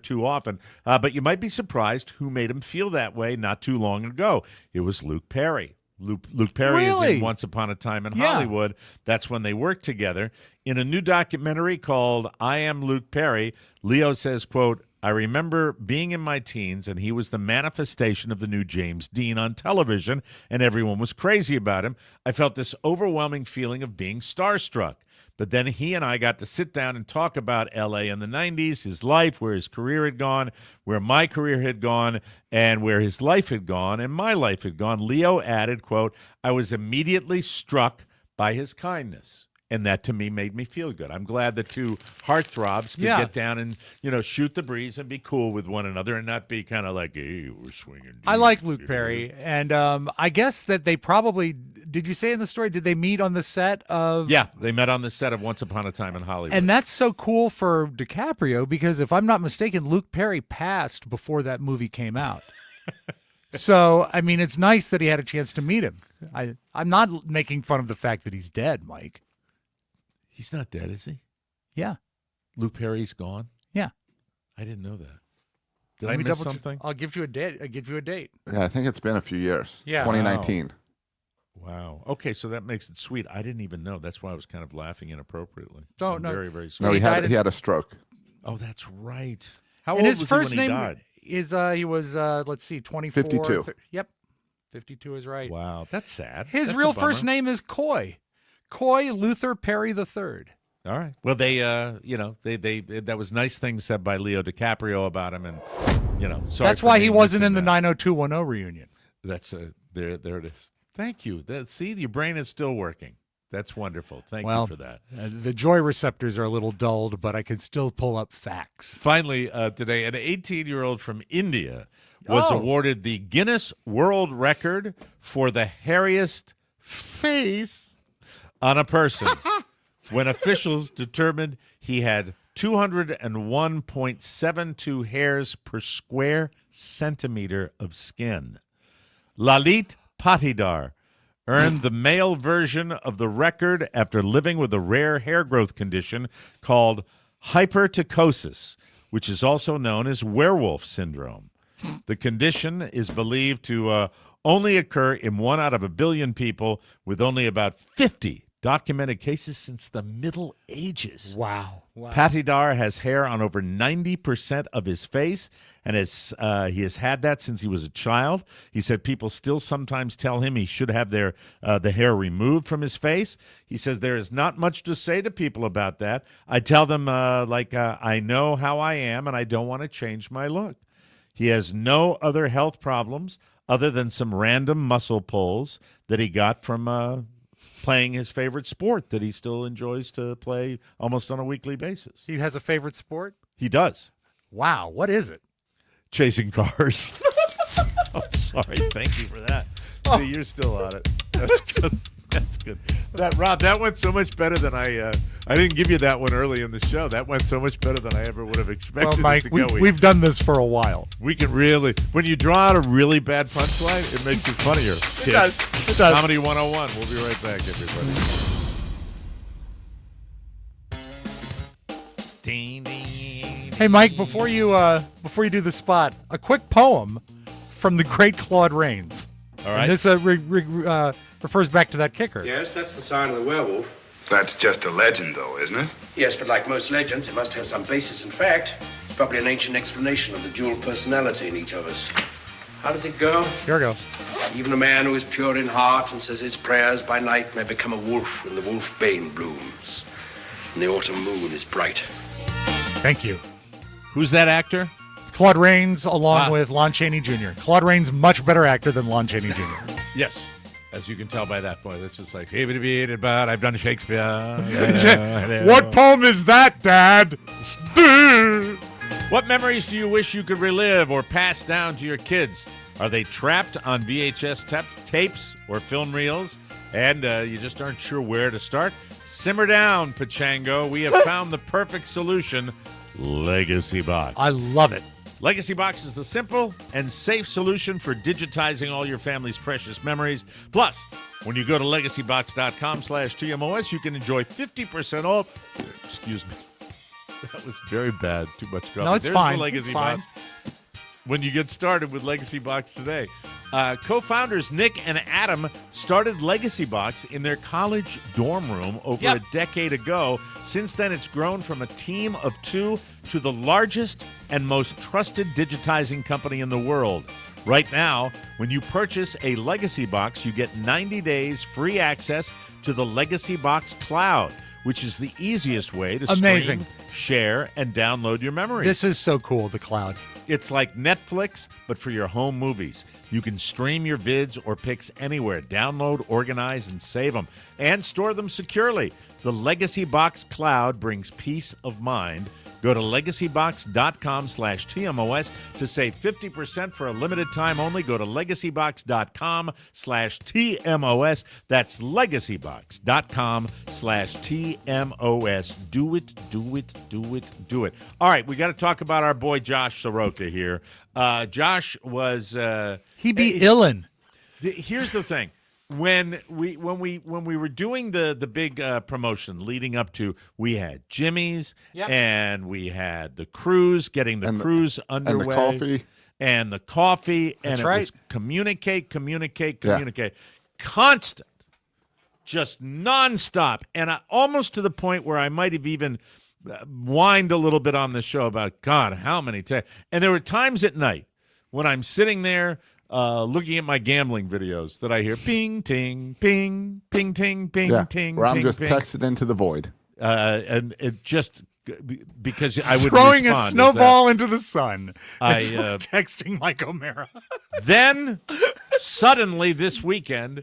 too often. But you might be surprised who made him feel that way not too long ago. It was Luke Perry. Luke Perry is Really? in Once Upon a Time in Yeah. Hollywood. That's when they worked together. In a new documentary called I Am Luke Perry, Leo says, quote, "I remember being in my teens, and he was the manifestation of the new James Dean on television, and everyone was crazy about him. I felt this overwhelming feeling of being starstruck. But then he and I got to sit down and talk about L.A. in the 90s, his life, where his career had gone, where my career had gone, and where his life had gone and my life had gone." Leo added, quote, "I was immediately struck by his kindness. And that, to me, made me feel good. I'm glad the two heartthrobs could Yeah. get down and, shoot the breeze and be cool with one another and not be kind of like, hey, we're swinging. I like Luke Perry, and I guess that they probably did. You say in the story, did they meet on the set of? Yeah, they met on the set of Once Upon a Time in Hollywood. And that's so cool for DiCaprio because if I'm not mistaken, Luke Perry passed before that movie came out. So, I mean, it's nice that he had a chance to meet him. I'm not making fun of the fact that he's dead, Mike. He's not dead, is he? Yeah. Luke Perry's gone? Yeah. I didn't know that. Did Let I me miss double something? I'll give you a date. Yeah, I think it's been a few years. Yeah. 2019. Wow. Okay, so that makes it sweet. I didn't even know. That's why I was kind of laughing inappropriately. Oh, I'm no. Very, very sweet. No, he died had a stroke. Oh, that's right. How And old his was first he when name he died? is he was let's see, 24. 52. Yep. 52 is right. Wow, that's sad. His That's real a bummer. first name is Coy Luther Perry III. All right. Well, they that was nice things said by Leo DiCaprio about him, and sorry That's for why he me wasn't in the missing that. 90210 reunion. That's there it is. Thank you. See, your brain is still working. That's wonderful. Thank Well, you for that. The joy receptors are a little dulled, but I can still pull up facts. Finally, today, an 18-year-old from India was Oh. awarded the Guinness World Record for the hairiest face on a person when officials determined he had 201.72 hairs per square centimeter of skin. Lalit Patidar earned the male version of the record after living with a rare hair growth condition called hypertrichosis, which is also known as werewolf syndrome. The condition is believed to only occur in 1 out of 1 billion people, with only about 50 documented cases since the Middle Ages. Wow. Patidar has hair on over 90% of his face, and he has had that since he was a child. He said people still sometimes tell him he should have the hair removed from his face. He says there is not much to say to people about that. I tell them, I know how I am, and I don't want to change my look. He has no other health problems other than some random muscle pulls that he got from playing his favorite sport that he still enjoys to play almost on a weekly basis. He has a favorite sport? He does. Wow. What is it? Chasing cars. Oh, sorry. Thank you for that. See, you're still on it. That's good. That's good. Rob, that went so much better than I didn't give you that one early in the show. That went so much better than I ever would have expected. Well, Mike, it to go. we've done this for a while. We can really, when you draw out a really bad punchline, it makes it funnier. It does. It does. Comedy 101. We'll be right back, everybody. Ding, ding, Hey, Mike, before you do the spot, a quick poem from the great Claude Rains. All right. And this refers back to that kicker. Yes, that's the sign of the werewolf. That's just a legend, though, isn't it? Yes, but like most legends, it must have some basis in fact. It's probably an ancient explanation of the dual personality in each of us. How does it go? Here we go. Even a man who is pure in heart and says his prayers by night may become a wolf when the wolf bane blooms and the autumn moon is bright. Thank you. Who's that actor? Claude Rains along with Lon Chaney Jr. Claude Rains, much better actor than Lon Chaney Jr. Yes. As you can tell by that point, it's just like, hey, but I've done Shakespeare. What poem is that, Dad? What memories do you wish you could relive or pass down to your kids? Are they trapped on VHS tapes or film reels, and you just aren't sure where to start? Simmer down, Pachango. We have found the perfect solution, Legacy Box. I love it. Legacy Box is the simple and safe solution for digitizing all your family's precious memories. Plus, when you go to legacybox.com/TMOS, you can enjoy 50% off. Excuse me. That was very bad. Too much coffee. No, it's There's fine. The Legacy It's Box. fine. When you get started with Legacy Box today. Co-founders Nick and Adam started Legacy Box in their college dorm room over a decade ago. Since then, it's grown from a team of 2 to the largest and most trusted digitizing company in the world. Right now, when you purchase a Legacy Box, you get 90 days free access to the Legacy Box Cloud, which is the easiest way to stream, share, and download your memories. This is so cool, the cloud. It's like Netflix, but for your home movies. You can stream your vids or pics anywhere, download, organize, and save them, and store them securely. The Legacy Box Cloud brings peace of mind. Go to legacybox.com/TMOS to save 50% for a limited time only. Go to legacybox.com/TMOS. That's legacybox.com/TMOS. Do it, do it, do it, do it. All right, we got to talk about our boy Josh Soroka here. Josh was he be illin'. Here's the thing. When we were doing the big promotion leading up to, we had Jimmy's and we had the cruise, getting the cruise underway, and the coffee, and it was communicate, constant, just nonstop, and almost to the point where I might have even whined a little bit on the show about God, how many times. And there were times at night when I'm sitting there. Looking at my gambling videos that I hear ping, ting, ping, ping, ting, ping, ting, where I'm ting, just ping. texted into the void. And it just because I would throwing a respond snowball into the sun. I texting Mike O'Mara. Then suddenly this weekend,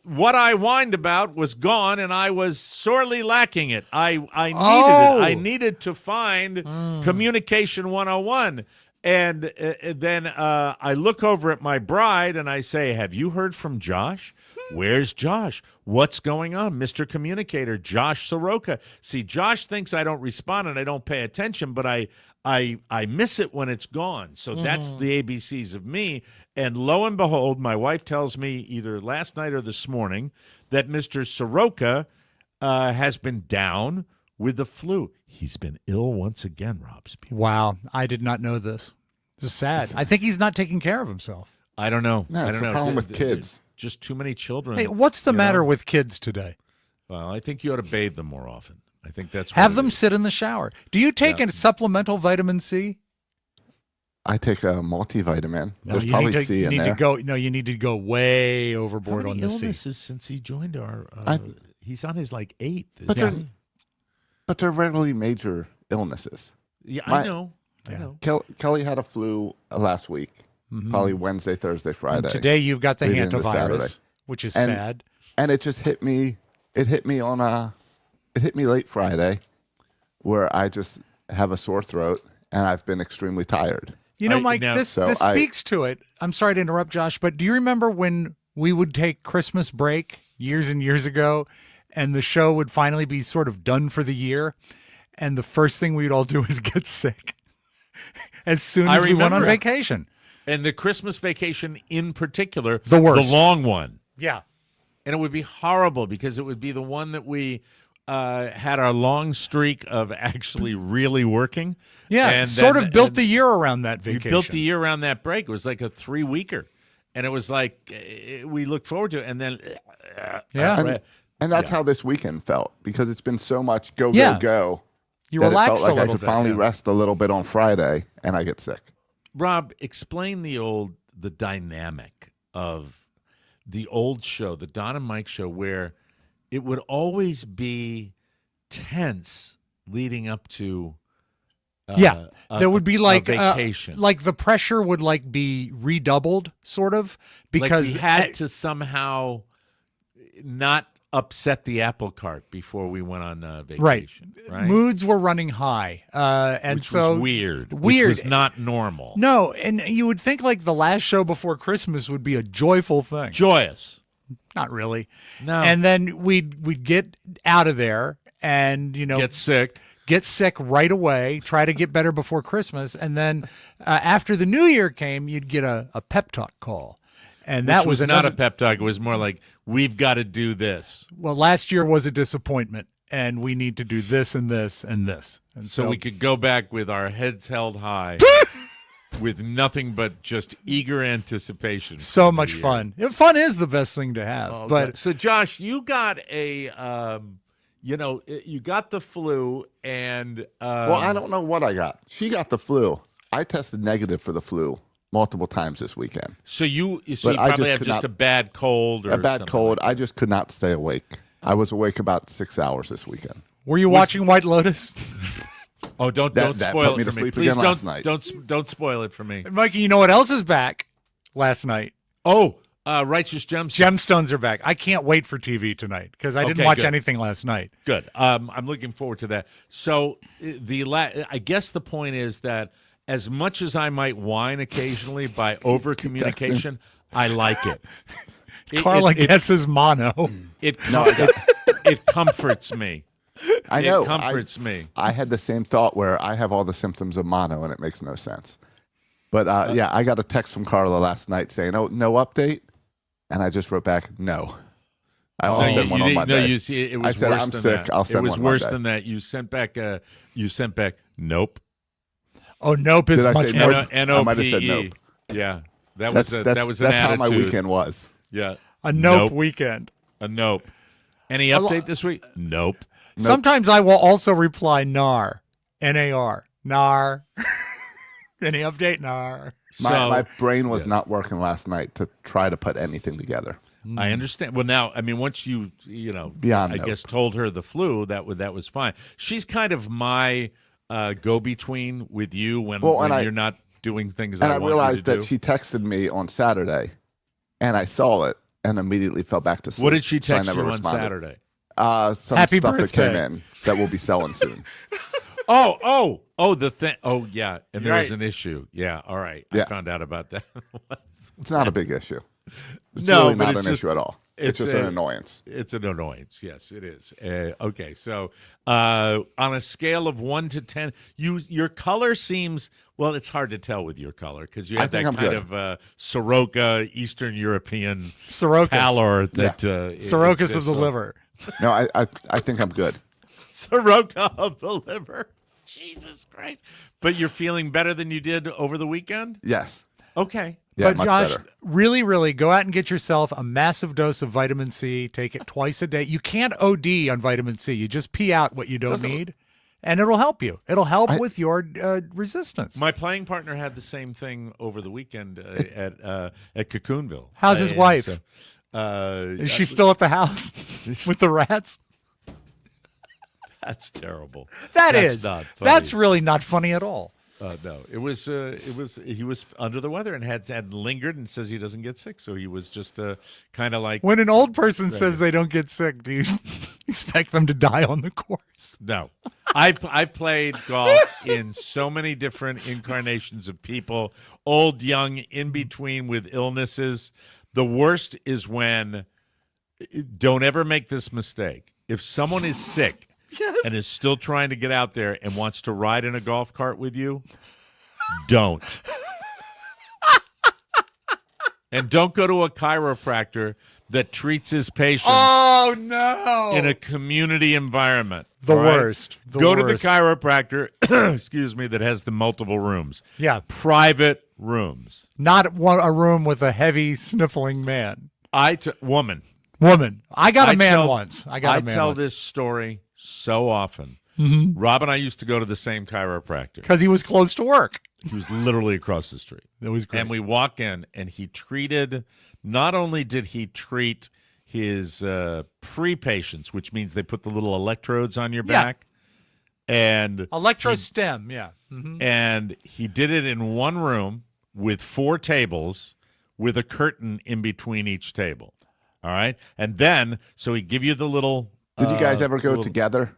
what I whined about was gone, and I was sorely lacking it. I needed it. I needed to find Communication 101. And then I look over at my bride and I say, have you heard from Josh? Where's Josh? What's going on? Mr. Communicator, Josh Soroka. See, Josh thinks I don't respond and I don't pay attention, but I miss it when it's gone. So that's the ABCs of me. And lo and behold, my wife tells me either last night or this morning that Mr. Soroka has been down with the flu. He's been ill once again, Rob. Wow, I did not know this. This is sad. I think he's not taking care of himself. I don't know. No, I it's don't the know. problem with kids. Just too many children. Hey, what's the you matter know? with kids today? Well, I think you ought to bathe them more often. I think that's what Have it them is. sit in the shower. Do you take a supplemental vitamin C? I take a multivitamin. No, There's you probably need to, C you in need there. to go. No, you need to go way How overboard many on the C. illnesses since he joined our? He's on his like 8th. But they're rarely major illnesses. Yeah, My- I know. I know. Kelly had a flu last week, probably Wednesday, Thursday, Friday. And today you've got the leading into Saturday. hantavirus, which is And- sad. And it just hit me. It hit me late Friday, where I just have a sore throat and I've been extremely tired. You know, I- Mike, now- this So this I- speaks to it. I'm sorry to interrupt, Josh, but do you remember when we would take Christmas break years and years ago, and the show would finally be sort of done for the year, and the first thing we'd all do is get sick as soon as we went on remember. vacation. And the Christmas vacation in particular, The worst. the long one. Yeah. And it would be horrible because it would be the one that we had our long streak of actually really working. Yeah, and sort then- of built and the year around that We vacation. built the year around that break. It was like a 3-weeker. And it was like we looked forward to it. And then, Yeah. And that's how this weekend felt, because it's been so much go, Yeah. go, go. You that relaxed it felt like a I little could bit. finally yeah. rest a little bit on Friday, and I get sick. Rob, explain the dynamic of the old show, the Don and Mike show, where it would always be tense leading up to Yeah, there would be like vacation. like the pressure would like be redoubled, sort of, because like we had to somehow not upset the apple cart before we went on vacation. Right. moods were running high, and Which so was weird. Weird, Which was not normal. No, and you would think like the last show before Christmas would be a joyful thing. Joyous. Not really. No. And then we'd get out of there, and Get sick. get sick right away, try to get better before Christmas, and then after the New Year came, you'd get a pep talk call. And that Which was not another, a pep talk. It was more like, we've got to do this. well, last year was a disappointment, and we need to do this and this and this. And So we could go back with our heads held high with nothing but just eager anticipation. so for the much year. fun. Fun is the best thing to have. Oh, but God. So Josh, you got a you got the flu and Well, I don't know what I got. She got the flu. I tested negative for the flu multiple times this weekend. so you But I probably just have could just not- a bad cold or A bad something cold. like I just could not stay awake. I was awake about 6 hours this weekend. were you watching White Lotus? that. Oh, don't That spoil put me it to for me. sleep Please again last night. don't spoil it for me. Mikey, you know what else is back last night? Oh, Righteous Gemstones. Gemstones are back. I can't wait for TV tonight because I didn't Okay, watch good. anything last night. Good. I'm looking forward to that. So I guess the point is that as much as I might whine occasionally by over communication, I like it. Carla guesses mono. It No, I got, it comforts me. I know. It comforts me. I had the same thought where I have all the symptoms of mono and it makes no sense. But yeah, I got a text from Carla last night saying, "Oh, no update," and I just wrote back, "No." I No, only sent one on didn't- Monday. no, you see, it was I said, worse "I'm than sick. that. I'll It send was one worse Monday." than that. You sent back. Nope. Oh, nope is Did I much say more. nope? N-O-P-E. I might have said nope. Yeah, that That's was that was an that's how attitude. my weekend was. Yeah, A nope weekend. a nope. Any update this week? Nope. Sometimes I will also reply NAR. N-A-R. NAR. Any update? NAR. My brain was not working last night to try to put anything together. I understand. Well, now, I mean, once you Beyond I nope. guess told her the flu, that was fine. She's kind of my go-between with you when you're not doing things And I I want realized you to that do. she texted me on Saturday, and I saw it and immediately fell back to sleep. What did she so I text never you on responded. Saturday? Some Happy stuff that came birthday. in that will be selling soon. Oh, the thing. Oh, yeah. And there was Right. an issue. Yeah. All right. I Yeah. found out about that. It's not a big issue. It's No, really but not it's an just issue at all. It's just an annoyance. It's an annoyance. Yes, it is. Okay, so on a scale of 1 to 10, your color seems, well, it's hard to tell with your color because you have that kind of Soroka, Eastern European pallor that Sorokas of the liver. No, I think I'm good. Soroka of the liver. Jesus Christ! But you're feeling better than you did over the weekend? Yes. Okay. Yeah, but much Josh, better. really, really go out and get yourself a massive dose of vitamin C. Take it twice a day. You can't OD on vitamin C. You just pee out what you don't need, and it'll help you. It'll help with your resistance. My playing partner had the same thing over the weekend at Cocoonville. How's his wife? Is she still at the house with the rats? That's terrible. That's not funny. That's really not funny at all. No, it was. He was under the weather and had lingered and says he doesn't get sick, so he was just kind of like. When an old person says they don't get sick, do you expect them to die on the course? No, I played golf in so many different incarnations of people, old, young, in between, with illnesses. The worst is when. Don't ever make this mistake. If someone is sick. Yes. And is still trying to get out there and wants to ride in a golf cart with you, don't. And don't go to a chiropractor that treats his patients in a community environment. The worst. Go to the chiropractor, excuse me, that has the multiple rooms. Yeah. Private rooms. Not a room with a heavy sniffling man. Woman. I got a man once. I tell this story so often. Mm-hmm. Rob and I used to go to the same chiropractor. Because he was close to work. He was literally across the street. It was great. And we walk in, and he treated, not only did he treat his pre-patients, which means they put the little electrodes on your back. And electrostem, yeah. Mm-hmm. And he did it in one room with 4 tables with a curtain in between each table. All right? And then, so he'd give you the little... Did you guys ever go together?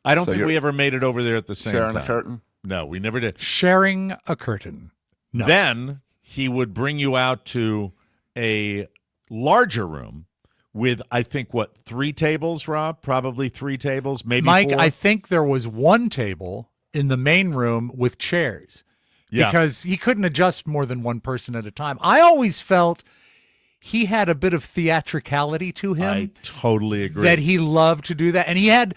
I don't think we ever made it over there at the same time. Sharing a curtain? No, we never did. Sharing a curtain. No. Then he would bring you out to a larger room with, I think, 3 tables, Rob? Probably 3 tables, maybe Mike, 4? I think there was 1 table in the main room with chairs. Yeah. Because he couldn't adjust more than one person at a time. I always felt... he had a bit of theatricality to him. I totally agree. That he loved to do that. And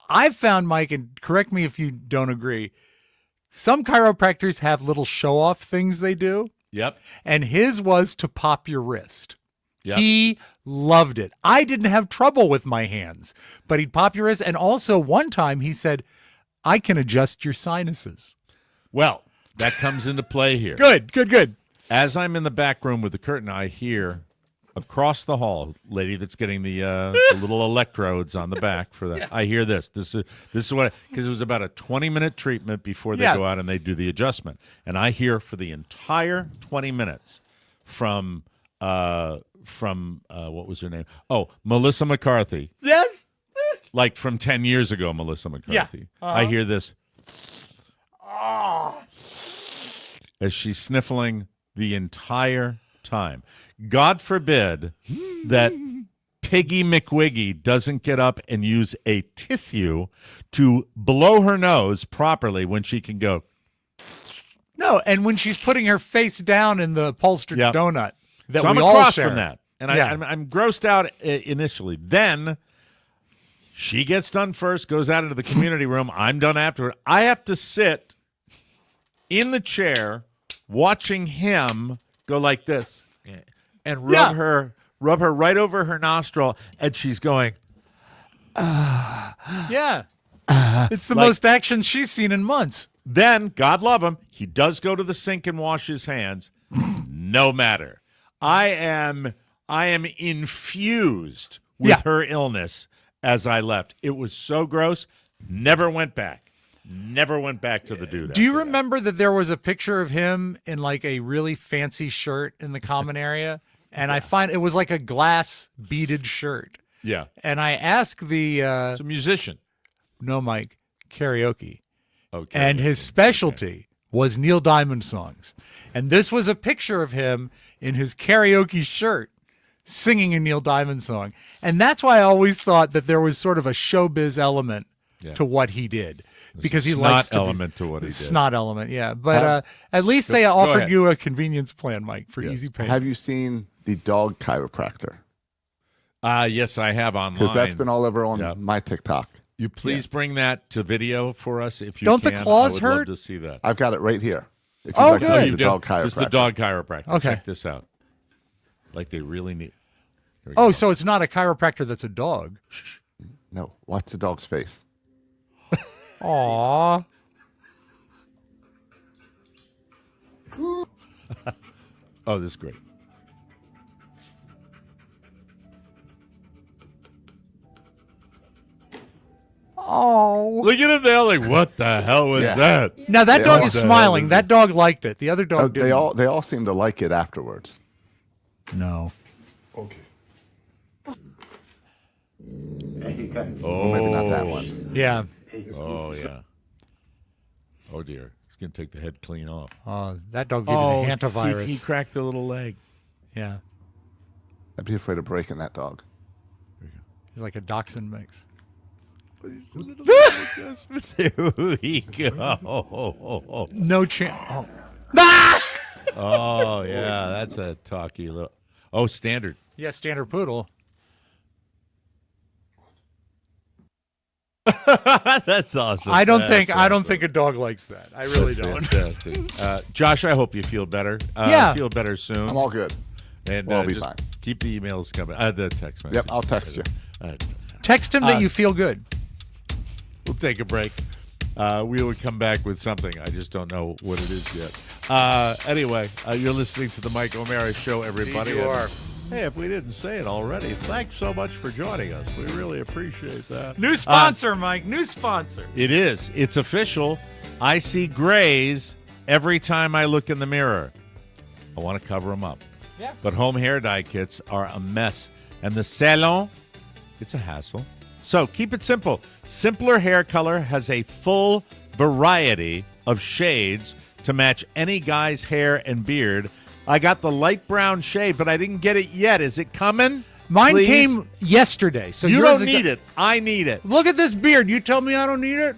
I've found, Mike, and correct me if you don't agree, some chiropractors have little show-off things they do. Yep. And his was to pop your wrist. Yep. He loved it. I didn't have trouble with my hands, but he'd pop your wrist. And also one time he said, I can adjust your sinuses. Well, that comes into play here. Good. As I'm in the back room with the curtain, I hear across the hall, lady that's getting the little electrodes on the back for that. Yeah. I hear this. This is what, because it was about a 20-minute treatment before they go out and they do the adjustment, and I hear for the entire 20 minutes from what was her name? Oh, Melissa McCarthy. Yes. Like from 10 years ago, Melissa McCarthy. Yeah. I hear this. As she's sniffling the entire time. God forbid that Piggy McWiggy doesn't get up and use a tissue to blow her nose properly when she can go. No, and when she's putting her face down in the upholstered donut that so we I'm all across share. from that. And I'm grossed out initially. Then she gets done first, goes out into the community room. I'm done afterward. I have to sit in the chair watching him go like this and rub her right over her nostril, and she's going, it's the most action she's seen in months. Then, God love him, he does go to the sink and wash his hands. No matter. I am infused with her illness as I left. It was so gross. Never went back. Never went back to the dude. Do you remember that there was a picture of him in like a really fancy shirt in the common area? And I find it was like a glass beaded shirt. Yeah. And I asked the... It's a musician. No, Mike. Karaoke. Okay. And his specialty was Neil Diamond songs. And this was a picture of him in his karaoke shirt singing a Neil Diamond song. And that's why I always thought that there was sort of a showbiz element to what he did. Because he likes to element to what he did. Snot element, yeah. But at least they offered you a convenience plan, Mike, for easy payment. Have you seen the dog chiropractor? Yes, I have online. Because that's been all over on my TikTok. You please bring that to video for us if you Don't can. the claws I would hurt? love to see that. I've got it right here. If Oh, like to good. see You the do? dog chiropractor. It's the dog chiropractor. Okay. Check this out. Like they really need. Oh, so it's not a chiropractor that's a dog. No, watch the dog's face. Aww. Oh, this is great. Oh. Look at him there, like, what the hell was that? Now that dog all- is smiling. That dog liked it. The other dog didn't. They all seem to like it afterwards. No. Okay. Oh, Maybe not that one. Yeah. Oh, yeah. Oh, dear. He's going to take the head clean off. That dog gave you the hantavirus. He cracked a little leg. Yeah. I'd be afraid of breaking that dog. He's like a dachshund mix. He's a little adjustment. There we go. No chance. Oh. Oh, yeah. That's a talky little. Oh, standard. Yeah, standard poodle. That's awesome. I don't That's think a dog likes that. I really That's don't. fantastic. Josh, I hope you feel better. Yeah. Feel better soon. I'm all good. And I'll be just fine. keep the emails coming. The text message. Yep, I'll text you. Text him that you feel good. We'll take a break. We will come back with something. I just don't know what it is yet. Anyway, you're listening to the Mike O'Mara Show, everybody. Indeed you are. Hey, if we didn't say it already, thanks so much for joining us. We really appreciate that. New sponsor, Mike. New sponsor. It is. It's official. I see grays every time I look in the mirror. I want to cover them up. Yeah. But home hair dye kits are a mess. And the salon, it's a hassle. So keep it simple. Simpler Hair Color has a full variety of shades to match any guy's hair and beard. I got the light brown shade, but I didn't get it yet. Is it coming? Mine Please? came yesterday. So You yours don't is need it. I need it. Look at this beard. You tell me I don't need it?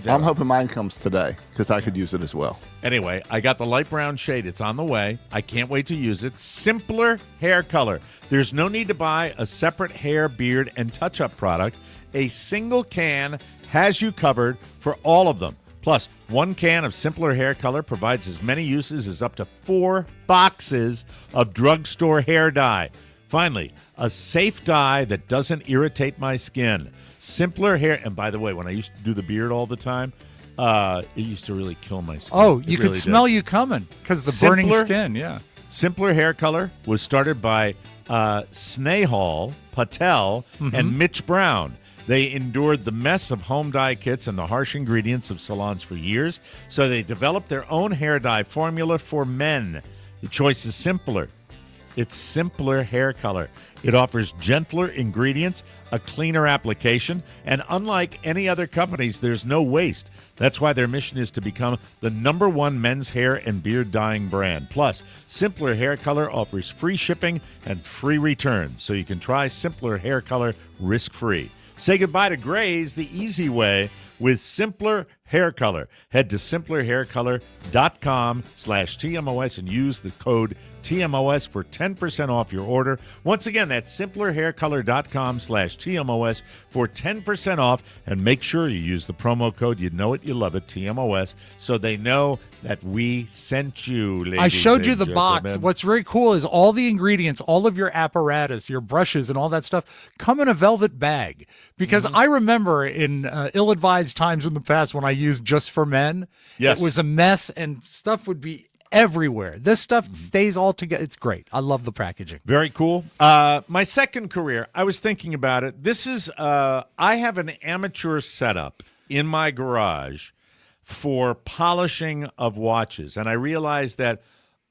I'm hoping mine comes today because I could use it as well. Anyway, I got the light brown shade. It's on the way. I can't wait to use it. Simpler Hair Color. There's no need to buy a separate hair, beard, and touch-up product. A single can has you covered for all of them. Plus, one can of Simpler Hair Color provides as many uses as up to 4 boxes of drugstore hair dye. Finally, a safe dye that doesn't irritate my skin. Simpler Hair, and by the way, when I used to do the beard all the time, it used to really kill my skin. Oh, It you really could did. smell you coming because of the burning Simpler? skin. Yeah. Simpler Hair Color was started by Snehal Patel and Mitch Brown. They endured the mess of home dye kits and the harsh ingredients of salons for years, so they developed their own hair dye formula for men. The choice is simpler. It's Simpler Hair Color. It offers gentler ingredients, a cleaner application, and unlike any other companies, there's no waste. That's why their mission is to become the #1 men's hair and beard dyeing brand. Plus, Simpler Hair Color offers free shipping and free returns, so you can try Simpler Hair Color risk-free. Say goodbye to grays the easy way with Simpler Hair Color. Head to simplerhaircolor.com/TMOS and use the code TMOS for 10% off your order. Once again, that's simplerhaircolor.com/TMOS for 10% off. And make sure you use the promo code, you know it, you love it, TMOS, so they know that we sent you, ladies I showed you and the box. gentlemen. What's very cool is all the ingredients, all of your apparatus, your brushes, and all that stuff come in a velvet bag. Because I remember in ill-advised times in the past when I used Just for Men, Yes. it was a mess and stuff would be everywhere. This stuff stays all together. It's great. I love the packaging. Very cool. My second career, I was thinking about it. This is, I have an amateur setup in my garage for polishing of watches. And I realized that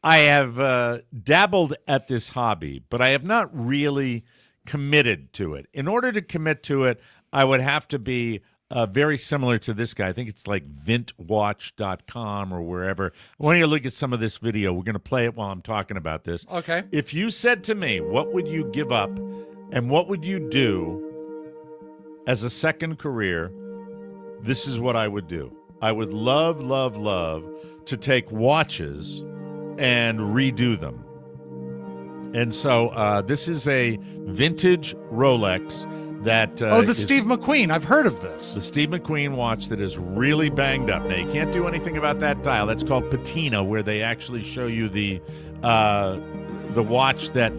I have dabbled at this hobby, but I have not really committed to it. In order to commit to it, I would have to be very similar to this guy. I think it's like vintwatch.com or wherever. I want you to look at some of this video. We're going to play it while I'm talking about this. Okay. If you said to me, what would you give up and what would you do as a second career, this is what I would do. I would love, love, love to take watches and redo them. And so this is a vintage Rolex that the Steve McQueen. I've heard of this. The Steve McQueen watch that is really banged up. Now, you can't do anything about that dial. That's called patina, where they actually show you the watch that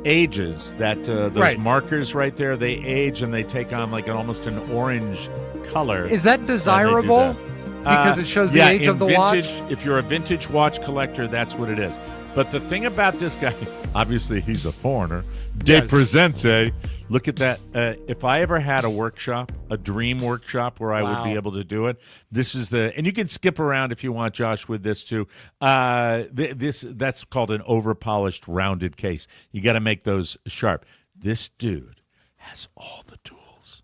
ages, that those markers right there, they age and they take on like almost an orange color. Is that desirable? Because it shows the age of the watch? If you're a vintage watch collector, that's what it is. But the thing about this guy, obviously he's a foreigner. De Presence. Look at that. If I ever had a workshop, a dream workshop where I would be able to do it, this is and you can skip around if you want, Josh, with this too. That's called an over-polished rounded case. You got to make those sharp. This dude has all the tools.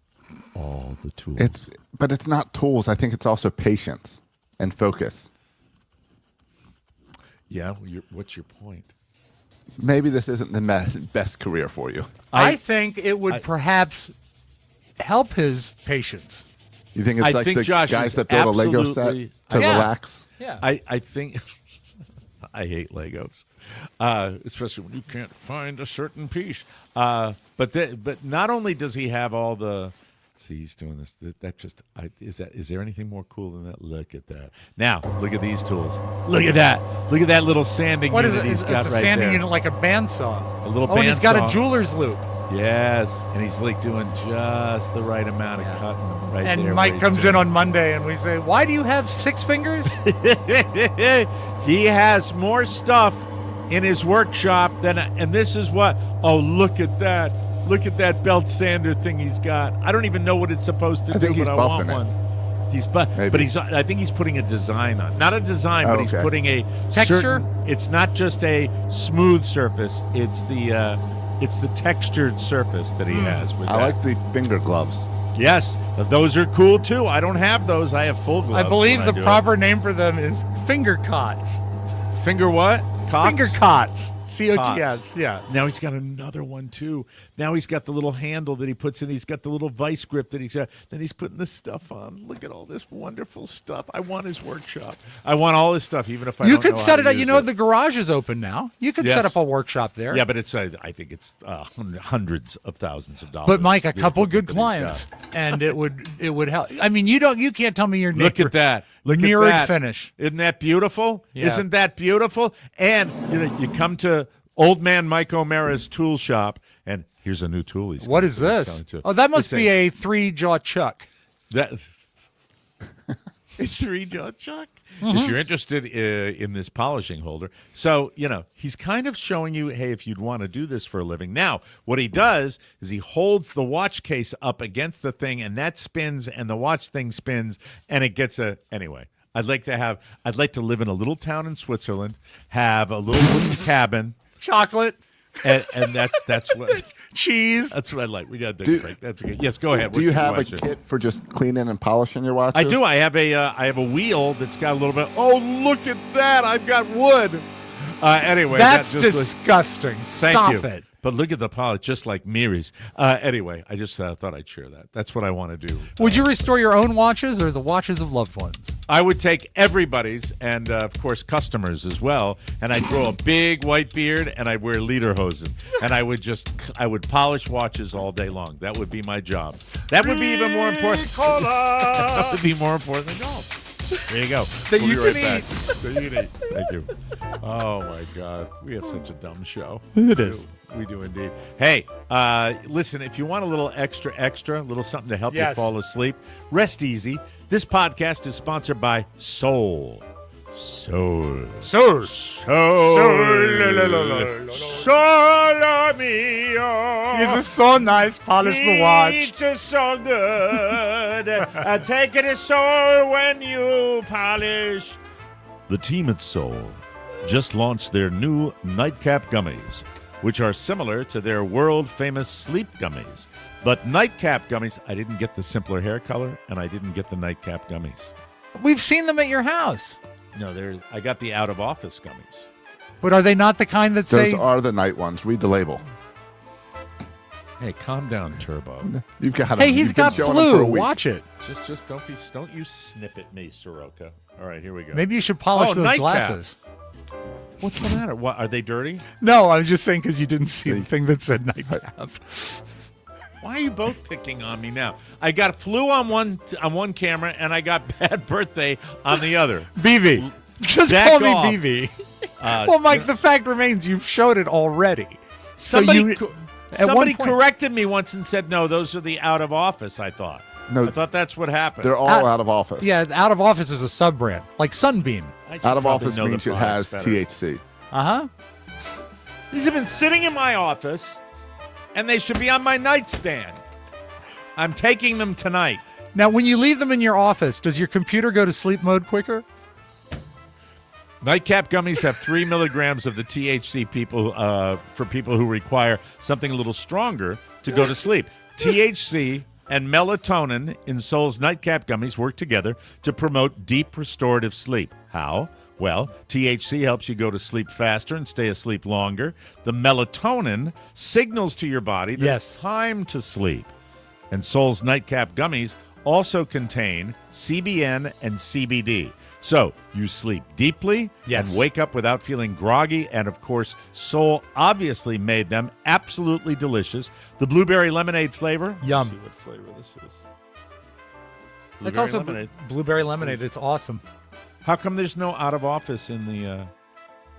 All the tools. But it's not tools. I think it's also patience and focus. Yeah, what's your point? Maybe this isn't the best career for you. I think it would perhaps help his patience. You think it's the Josh guys that build a Lego set to relax? Yeah. I think I hate Legos, especially when you can't find a certain piece. But not only does he have all the. See, he's doing this. Is there anything more cool than that? Look at that. Now, look at these tools. Look at that. Look at that little sanding unit he's got right there. It's a sanding unit like a bandsaw. A little bandsaw. And he's got a jeweler's loop. Yes, and he's like doing just the right amount of cutting right there. And Mike comes in on Monday and we say, why do you have 6 fingers? He has more stuff in his workshop and this is what, look at that. Look at that belt sander thing he's got. I don't even know what it's supposed to do, but I want one. I think he's putting a design on. Not a design, but he's putting a texture. It's not just a smooth surface. It's the textured surface that he has. With I like the finger gloves. Yes, those are cool too. I don't have those. I have full gloves. I believe the proper name for them is finger cots. Finger what? Cots? Finger cots. COTS. Yeah. Now he's got another one too. Now he's got the little handle that he puts in. He's got the little vice grip that he's got. Then he's putting this stuff on. Look at all this wonderful stuff. I want his workshop. I want all his stuff, even if I don't know how to use it. You could set it up. You know, the garage is open now. You could set up a workshop there. Yeah, but I think it's hundreds of thousands of dollars. But Mike, a couple good clients, and it would help. I mean, you can't tell me your look at that. Look mirrored at that finish. Isn't that beautiful? Yeah. Isn't that beautiful? And you come to Old Man Mike O'Mara's tool shop, and here's a new tool he's got. What is this? Oh, that must be a 3-jaw chuck. That a 3-jaw chuck? Mm-hmm. If you're interested in this polishing holder. So, he's kind of showing you, hey, if you'd want to do this for a living. Now, what he does is he holds the watch case up against the thing, and that spins, and the watch thing spins, and it gets anyway. I'd like to live in a little town in Switzerland, have a little wooden cabin. Chocolate. And that's what cheese. That's what I like. We got to take a break. That's good. Yes, go ahead. Do you have a kit for just cleaning and polishing your watches? I do. I have a wheel that's got a little bit. Oh, look at that! I've got wood. Anyway, that's disgusting. Stop it. But look at the polish, just like Miri's. Anyway, I just thought I'd share that. That's what I want to do. Would you restore your own watches or the watches of loved ones? I would take everybody's and, of course, customers as well. And I'd grow a big white beard and I'd wear lederhosen. And I would polish watches all day long. That would be my job. That would be even more important. That would be more important than golf. There you go. That you can eat. That you can eat. Thank you. Oh, my God. We have such a dumb show. It is. We do indeed. Hey, listen, if you want a little extra, a little something to help you fall asleep, rest easy. This podcast is sponsored by Soul. Soul mio. This is so nice. Polish the watch. It's so good. Take it as Soul when you polish. The team at Soul just launched their new nightcap gummies. which are similar to their world-famous sleep gummies. But nightcap gummies, I didn't get the simpler hair color, and I didn't get the nightcap gummies. We've seen them at your house. No, I got the out-of-office gummies. But are they not the kind that Those say... are the night ones. Read the label. Hey, calm down, Turbo. You've got 'em. Hey, he's You've been got showing 'em for flu. a week. Watch it. Just don't you snip at me, Soroka. All right, here we go. Maybe you should polish those nightcap. glasses. What's the matter? What, are they dirty? No, I was just saying because you didn't see the thing that said nightcap. Why are you both picking on me now? I got flu on one camera, and I got bad birthday on the other. BV. Just Back call me off. BV. Well, Mike, the fact remains you've showed it already. Somebody one point- corrected me once and said, no, those are the out of office, I thought. No. I thought that's what happened. They're all out of office. Yeah, out of office is a sub brand, like Sunbeam. I should Out of probably office know the means it products has better. THC. Uh-huh. These have been sitting in my office, and they should be on my nightstand. I'm taking them tonight. Now, when you leave them in your office, does your computer go to sleep mode quicker? Nightcap gummies have 3 milligrams of the THC for people who require something a little stronger to go to sleep. THC and melatonin in Soul's nightcap gummies work together to promote deep restorative sleep. How? Well, THC helps you go to sleep faster and stay asleep longer. The melatonin signals to your body that Yes. it's time to sleep. And Soul's nightcap gummies also contain CBN and CBD. So you sleep deeply Yes. and wake up without feeling groggy. And of course, Soul obviously made them absolutely delicious. The blueberry lemonade flavor. Yum. Let's see what flavor this is. It's Blueberry also lemonade. blueberry lemonade. It's awesome. How come there's no out of office in the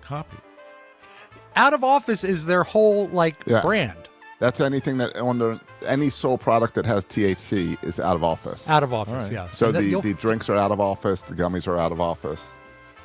copy? Out of office is their whole Yeah. brand. That's anything that under any Soul product that has THC is out of office. Out of office, right. yeah. So And then the drinks are out of office. The gummies are out of office.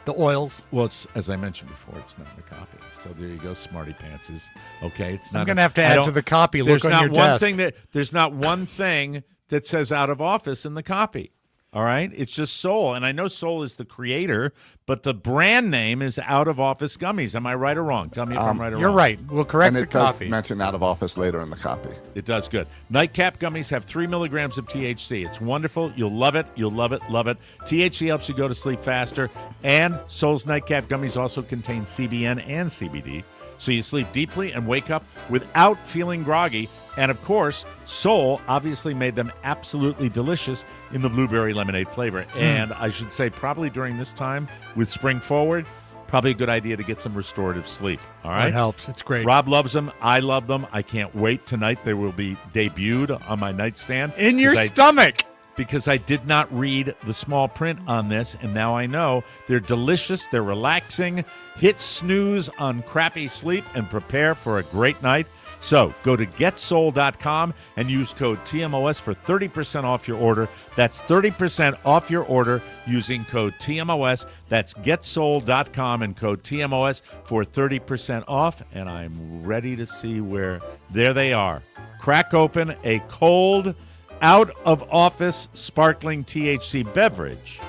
the oils. Well, it's, as I mentioned before, it's not in the copy. So there you go, smarty pantses. Okay, it's not. I'm gonna have to add to the copy. Look There's on not your one desk. there's not one thing that says out of office in the copy. All right, it's just Soul, and I know Soul is the creator, but the brand name is Out of Office Gummies. Am I right or wrong? Tell me if I'm right or You're wrong. right. We'll correct And the it does copy. mention out of office later in the copy. It does good. Nightcap gummies have 3 milligrams of THC. It's wonderful. You'll love it. You'll love it. Love it. THC helps you go to sleep faster. And Soul's Nightcap gummies also contain CBN and CBD. So you sleep deeply and wake up without feeling groggy. And of course, Soul obviously made them absolutely delicious in the blueberry lemonade flavor. And I should say, probably during this time with spring forward, probably a good idea to get some restorative sleep. All right? That helps. It's great. Rob loves them. I love them. I can't wait. Tonight they will be debuted on my nightstand. In your 'cause I- stomach. Because I did not read the small print on this, and now I know. They're delicious. They're relaxing. Hit snooze on crappy sleep and prepare for a great night. So go to getsoul.com and use code TMOS for 30% off your order. That's 30% off your order using code TMOS. That's getsoul.com and code TMOS for 30% off. And I'm ready to see where, there they are. Crack open a cold, out of office sparkling THC beverage.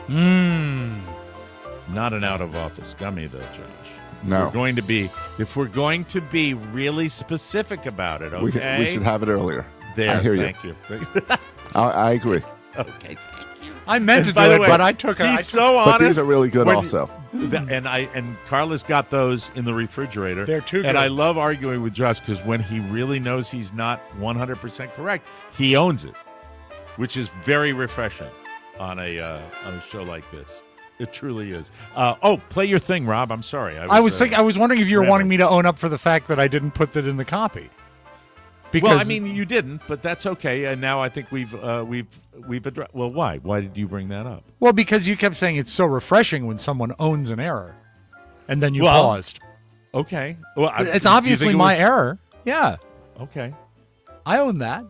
Not an out of office gummy though, Josh. No. If we're going to be really specific about it, okay? We should have it earlier. There, I hear you. thank you. I agree. Okay. I meant to do By the it, way, but I took it. He's so honest. But these are really good when- also. And Carla's got those in the refrigerator. They're too good. And I love arguing with Josh because when he really knows he's not 100% correct, he owns it, which is very refreshing on a show like this. It truly is. Play your thing, Rob. I'm sorry. I was wondering if you were whatever. wanting me to own up for the fact that I didn't put that in the copy. Because Well, I mean, you didn't, but that's okay. And now I think we've addressed. Well, why? Why did you bring that up? well, because you kept saying it's so refreshing when someone owns an error, and then you Well, paused. Okay. Well, It's you obviously think it my was- error. Yeah, Okay. I own that.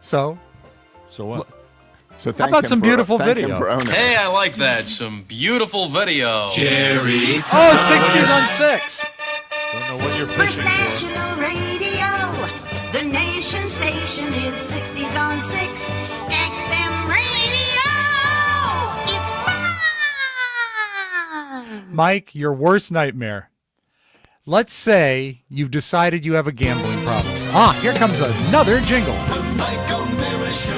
So So what? So How about some beautiful video? For owning it. Hey, I like that. Some beautiful video. 60s on 6. Don't know what you're First fishing for. National Radio, the nation station is 60s on 6. XM Radio, it's fun! Mike, your worst nightmare. Let's say you've decided you have a gambling problem. Here comes another jingle. The Mike O'Mara Show.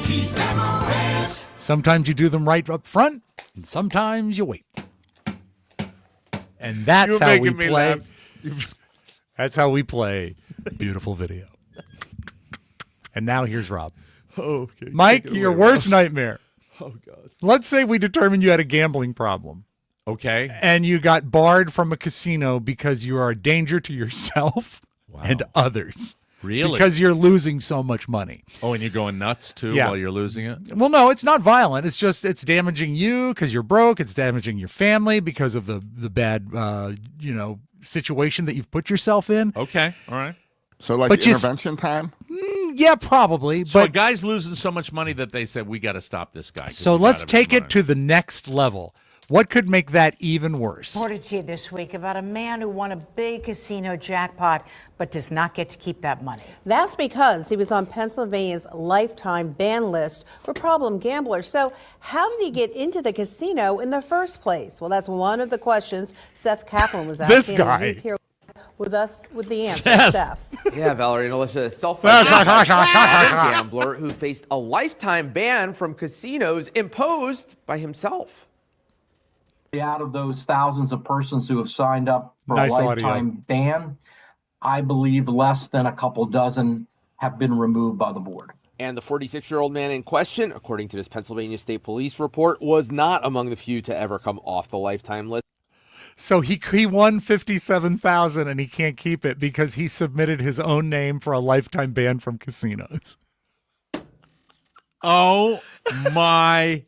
TMOS. Sometimes you do them right up front, and sometimes you wait. And that's how we play. That's how we play Beautiful Video. And now here's Rob. Okay. Mike, your worst nightmare. Oh, God. Let's say we determined you had a gambling problem. Okay. And you got barred from a casino because you are a danger to yourself and others. Really? Because you're losing so much money. Oh, and you're going nuts, too, Yeah. while you're losing it? Well, no, it's not violent. It's just it's damaging you because you're broke. It's damaging your family because of the bad, situation that you've put yourself in. Okay. All right. So like But intervention time? Yeah, probably. So a But guy's losing so much money that they said, we got to stop this guy. 'cause so he's let's out of take his it to the next level. What could make that even worse? Reported to you this week about a man who won a big casino jackpot but does not get to keep that money. That's because he was on Pennsylvania's lifetime ban list for problem gamblers. So how did he get into the casino in the first place? Well, that's one of the questions Seth Kaplan was asking. This guy. And he's here with us with the answer. Seth. Yeah, Valerie and Alicia, gambler who faced a lifetime ban from casinos imposed by himself. Out of those thousands of persons who have signed up for Nice a lifetime ban, I believe less than a couple dozen have been removed by the board. And the 46-year-old man in question, according to this Pennsylvania State Police report, was not among the few to ever come off the lifetime list. So he won $57,000 and he can't keep it because he submitted his own name for a lifetime ban from casinos. Oh, my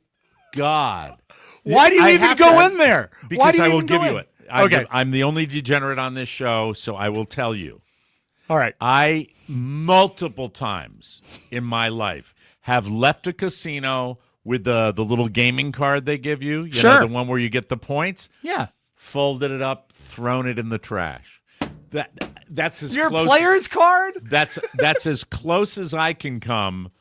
God. Why do you even go in there? Why Because do you I will even go give you in? it. Okay. I'm the only degenerate on this show, so I will tell you. All right. I, multiple times in my life, have left a casino with the little gaming card they give you. You Sure. know, the one where you get the points. Yeah. Folded it up, thrown it in the trash. That's as Your close. player's card? That's as close as I can come.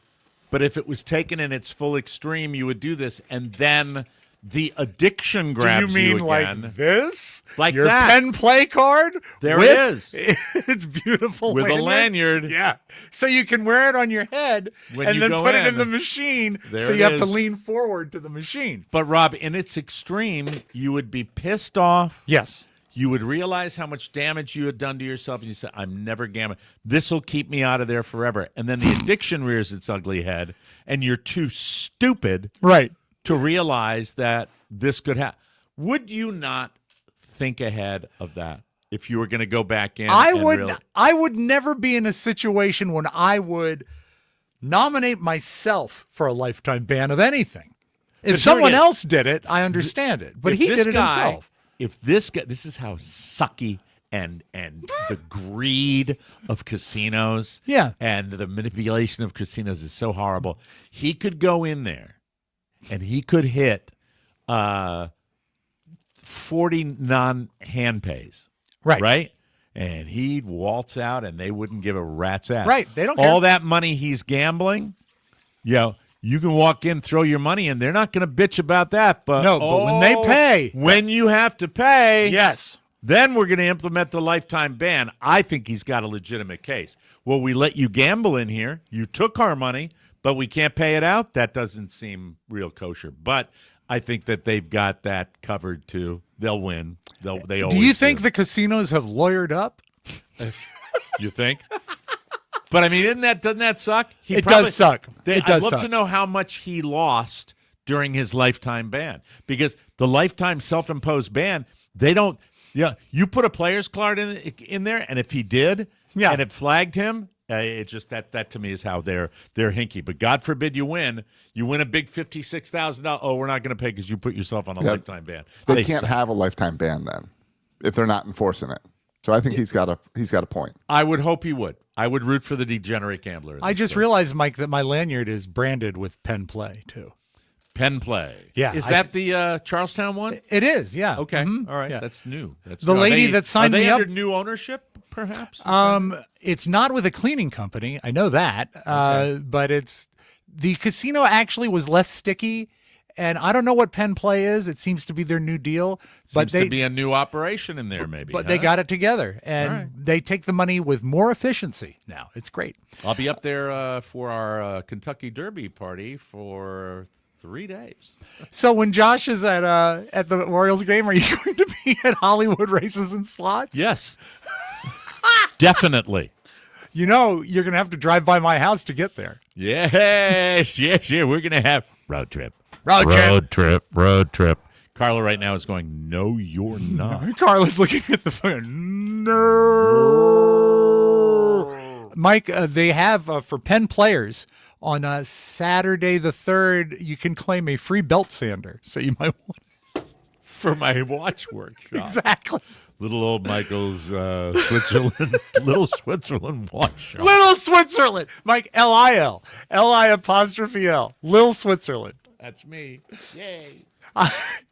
But if it was taken in its full extreme, you would do this, and then the addiction grabs Do you mean again. like this? Like your that. pen play card? There with, it is. It's beautiful. With a lanyard. Yeah. So you can wear it on your head When and you then go put it in. in the machine. There So it you have to is. lean forward to the machine. But, Rob, in its extreme, you would be pissed off. Yes. You would realize how much damage you had done to yourself, and you said, I'm never gambling. This will keep me out of there forever. And then the addiction rears its ugly head, and you're too stupid Right. to realize that this could happen. Would you not think ahead of that if you were going to go back in? I and would never be in a situation when I would nominate myself for a lifetime ban of anything. If But someone here it is. else did it, I understand it. But If he this did it guy- himself. If this guy, this is how sucky and the greed of casinos, Yeah. and the manipulation of casinos is so horrible. He could go in there, and he could hit 40 non-hand pays, Right. And he'd waltz out, and they wouldn't give a rat's ass. Right, they don't All care. that money he's gambling, you can walk in, throw your money in. They're not going to bitch about that. But No, but when they pay. when you have to pay, Yes. then we're going to implement the lifetime ban. I think he's got a legitimate case. Well, we let you gamble in here. You took our money, but we can't pay it out. That doesn't seem real kosher. But I think that they've got that covered too. They'll win. They always Do you think the casinos have lawyered up? You think? But I mean, doesn't that suck? It does suck. It does I'd love suck. to know how much he lost during his lifetime ban, because the lifetime self-imposed ban, they don't. Yeah, you put a player's card in there, and if he did, and it flagged him, it just that to me is how they're hinky. But God forbid you win a big $56,000. Oh, we're not going to pay because you put yourself on a lifetime ban. They can't suck. have a lifetime ban then if they're not enforcing it. So I think he's got a point. I would hope he would. I would root for the degenerate gambler. I just realized, Mike, that my lanyard is branded with Pen Play, too. Pen Play. Yeah. Is that the Charlestown one? It is, yeah. Okay. Mhm. All right. Yeah. That's new. That's The new. lady that signed are they me up- under new ownership, perhaps? It's not with a cleaning company. I know that. But the casino actually was less sticky And I don't know what Penn Play is. It seems to be their new deal. Seems to be a new operation in there, maybe. But they got it together, and they take the money with more efficiency now. It's great. I'll be up there for our Kentucky Derby party for 3 days. So when Josh is at the Orioles game, are you going to be at Hollywood Races and Slots? Yes. Definitely. You know, you're going to have to drive by my house to get there. Yes. We're going to have road trip. Road trip. Carla right now is going, no, you're not. Carla's looking at the phone. No. Mike, they have, for Penn players, on Saturday the 3rd, you can claim a free belt sander. So you might want for my watch workshop. Exactly. Little old Michael's Switzerland, Little Switzerland watch shop. Little Switzerland. Mike, L-I-L. L-I-apostrophe-L. Lil Switzerland. That's me. Yay.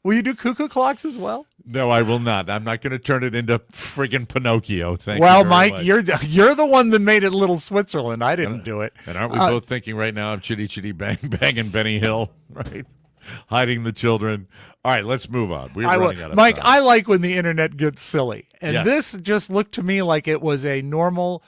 Will you do cuckoo clocks as well? No, I will not. I'm not going to turn it into friggin' Pinocchio. Thank you. Well, Mike, much. you're the one that made it Little Switzerland. I didn't do it. And aren't we both thinking right now of Chitty Chitty Bang Bang and Benny Hill, right? Hiding the children. All right, let's move on. We're running out of Mike, time. I like when the internet gets silly. And Yes. this just looked to me like it was a normal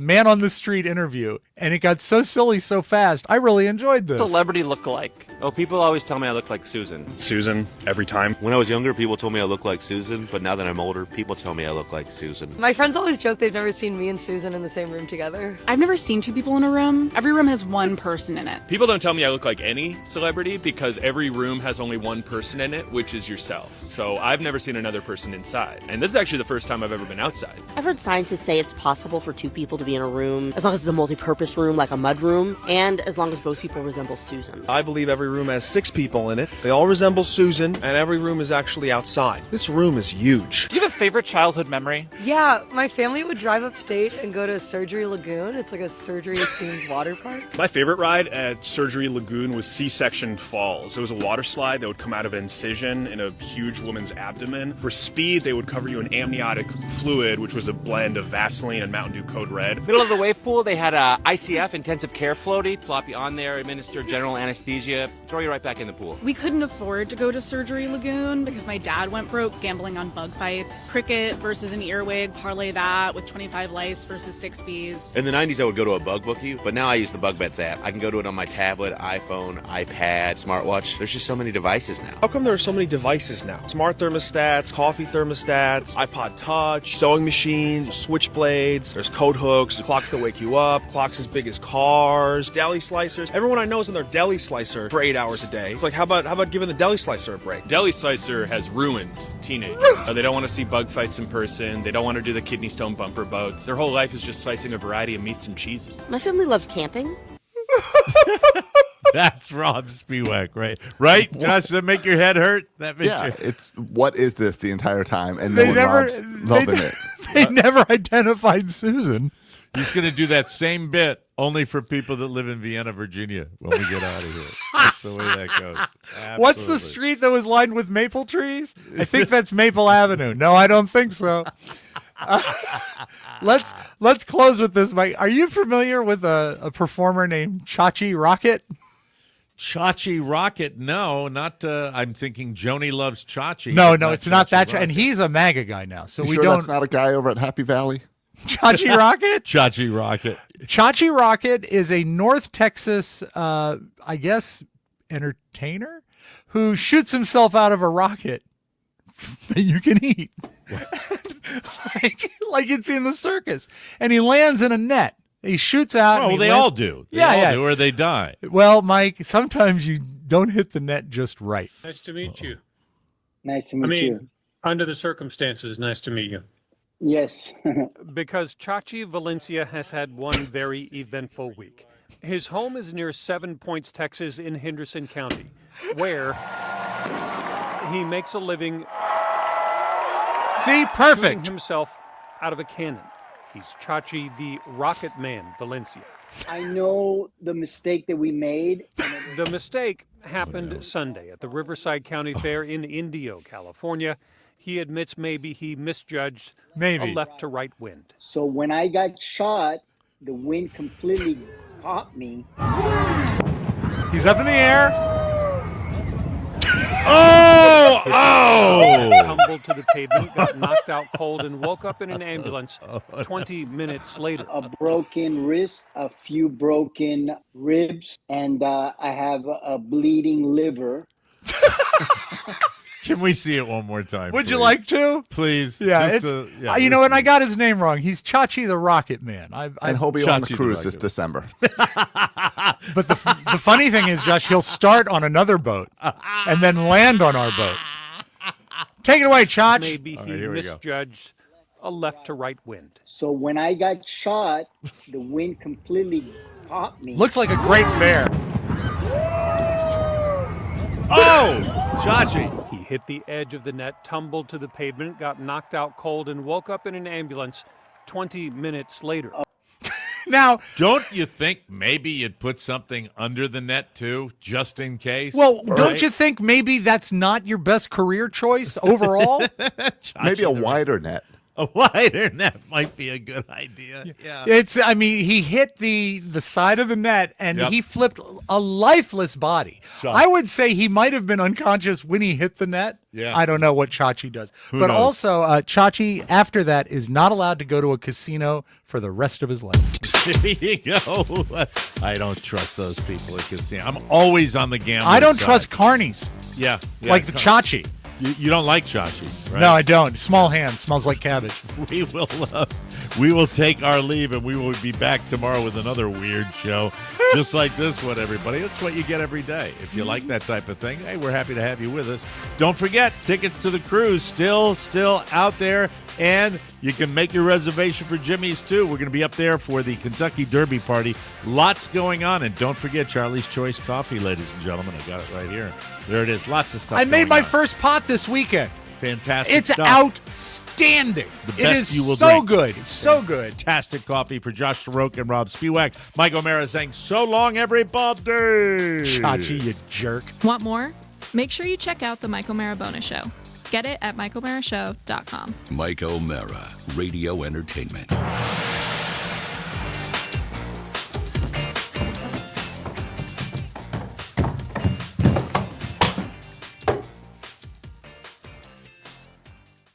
man on the street interview. And it got so silly so fast. I really enjoyed this. Celebrity look-alike. Oh, people always tell me I look like Susan. Susan, every time. When I was younger, people told me I look like Susan, but now that I'm older, people tell me I look like Susan. My friends always joke they've never seen me and Susan in the same room together. I've never seen two people in a room. Every room has one person in it. People don't tell me I look like any celebrity because every room has only one person in it, which is yourself. So I've never seen another person inside. And this is actually the first time I've ever been outside. I've heard scientists say it's possible for two people to be in a room as long as it's a multi-purpose room like a mud room and as long as both people resemble Susan. I believe every room has 6 people in it. They all resemble Susan, and every room is actually outside. This room is huge. Do you have a favorite childhood memory? Yeah, my family would drive upstate and go to Surgery Lagoon. It's like a surgery-themed water park. My favorite ride at Surgery Lagoon was C-Section Falls. It was a water slide that would come out of an incision in a huge woman's abdomen. For speed, they would cover you in amniotic fluid, which was a blend of Vaseline and Mountain Dew Code Red. Middle of the wave pool, they had a ICF, intensive care floaty. Flop you on there, administer general anesthesia, throw you right back in the pool. We couldn't afford to go to Surgery Lagoon because my dad went broke gambling on bug fights. Cricket versus an earwig, parlay that with 25 lice versus 6 bees. In the 90s, I would go to a bug bookie, but now I use the Bug Bets app. I can go to it on my tablet, iPhone, iPad, smartwatch. There's just so many devices now. How come there are so many devices now? Smart thermostats, coffee thermostats, iPod Touch, sewing machines, switchblades, there's code hooks, clocks that wake you up, clocks as big as cars, deli slicers. Everyone I know is in their deli slicer for 8 hours a day. It's like, how about giving the deli slicer a break? Deli Slicer has ruined teenagers. They don't want to see bug fights in person. They don't want to do the kidney stone bumper boats. Their whole life is just slicing a variety of meats and cheeses. My family loved camping. That's Rob Spiewak, right? Right, Josh? Does that make your head hurt? That makes you... it's what is this the entire time, and Rob's loving it. They never identified Susan. He's going to do that same bit only for people that live in Vienna, Virginia when we get out of here. That's the way that goes. What's the Absolutely. street that was lined with maple trees? I think that's Maple Avenue. No, I don't think so. Let's close with this, Mike. Are you familiar with a performer named Chachi Rocket? Chachi Rocket? No, not. I'm thinking Joni Loves Chachi. No, but it's not that. Rocket. And he's a MAGA guy now, so You we sure don't. that's not a guy over at Happy Valley? Chachi Rocket? Chachi Rocket. Chachi Rocket is a North Texas, I guess, entertainer who shoots himself out of a rocket that you can eat. like it's in the circus. And he lands in a net. He shoots out. Well, and he they lands- all do. They Yeah, all yeah. do, or they die. Well, Mike, sometimes you don't hit the net just right. Nice to meet you. Nice to meet you. Under the circumstances, nice to meet you. Yes. Because Chachi Valencia has had one very eventful week. His home is near 7 Points, Texas, in Henderson County, where he makes a living. See, perfect. Shooting himself out of a cannon. He's Chachi the Rocket Man Valencia. I know the mistake that we made. The mistake happened Sunday at the Riverside County Fair in Indio, California. He admits maybe he misjudged a left to right wind. So when I got shot, the wind completely caught me. He's up in the air. Tumbled to the pavement, got knocked out cold, and woke up in an ambulance 20 minutes later. A broken wrist, a few broken ribs, and I have a bleeding liver. Can we see it one more time? Would you please? like to? Please. Yeah, Just it's, you know, and I got his name wrong. He's Chachi the Rocket Man. And he'll be on the cruise this December. But the funny thing is, Josh, he'll start on another boat and then land on our boat. Take it away, Chach. Maybe he misjudged a left to right wind. So when I got shot, the wind completely caught me. Looks like a great fair. Oh, Chachi. He hit the edge of the net, tumbled to the pavement, got knocked out cold, and woke up in an ambulance 20 minutes later. Now, don't you think maybe you'd put something under the net too, just in case? Well, don't you think maybe that's not your best career choice overall? Maybe a wider net. A wider net might be a good idea. Yeah. I mean, he hit the side of the net and he flipped a lifeless body. I would say he might have been unconscious when he hit the net. Yeah. I don't know what Chachi does. Who but knows? also, Chachi, after that, is not allowed to go to a casino for the rest of his life. There you go. I don't trust those people at casino. I'm always on the gambling I don't side. trust carnies. Yeah. Like the Chachi. You don't like Chachi, right? No, I don't. Small hands. Smells like cabbage. We will take our leave, and we will be back tomorrow with another weird show, just like this one, everybody. That's what you get every day. If you like that type of thing, hey, we're happy to have you with us. Don't forget, tickets to the cruise still out there, and you can make your reservation for Jimmy's, too. We're going to be up there for the Kentucky Derby party. Lots going on, and don't forget Charlie's Choice Coffee, ladies and gentlemen. I got it right here. There it is. Lots of stuff I made going my on. first pot this weekend. Fantastic It's stuff. outstanding. The It best is you will so drink. good. It's so good. Fantastic coffee for Josh Soroka and Rob Spiewak. Mike O'Mara saying, so long, everybody. Chachi, you jerk. Want more? Make sure you check out the Mike O'Mara Bonus Show. Get it at MikeO'MaraShow.com. Mike O'Mara, Radio Entertainment.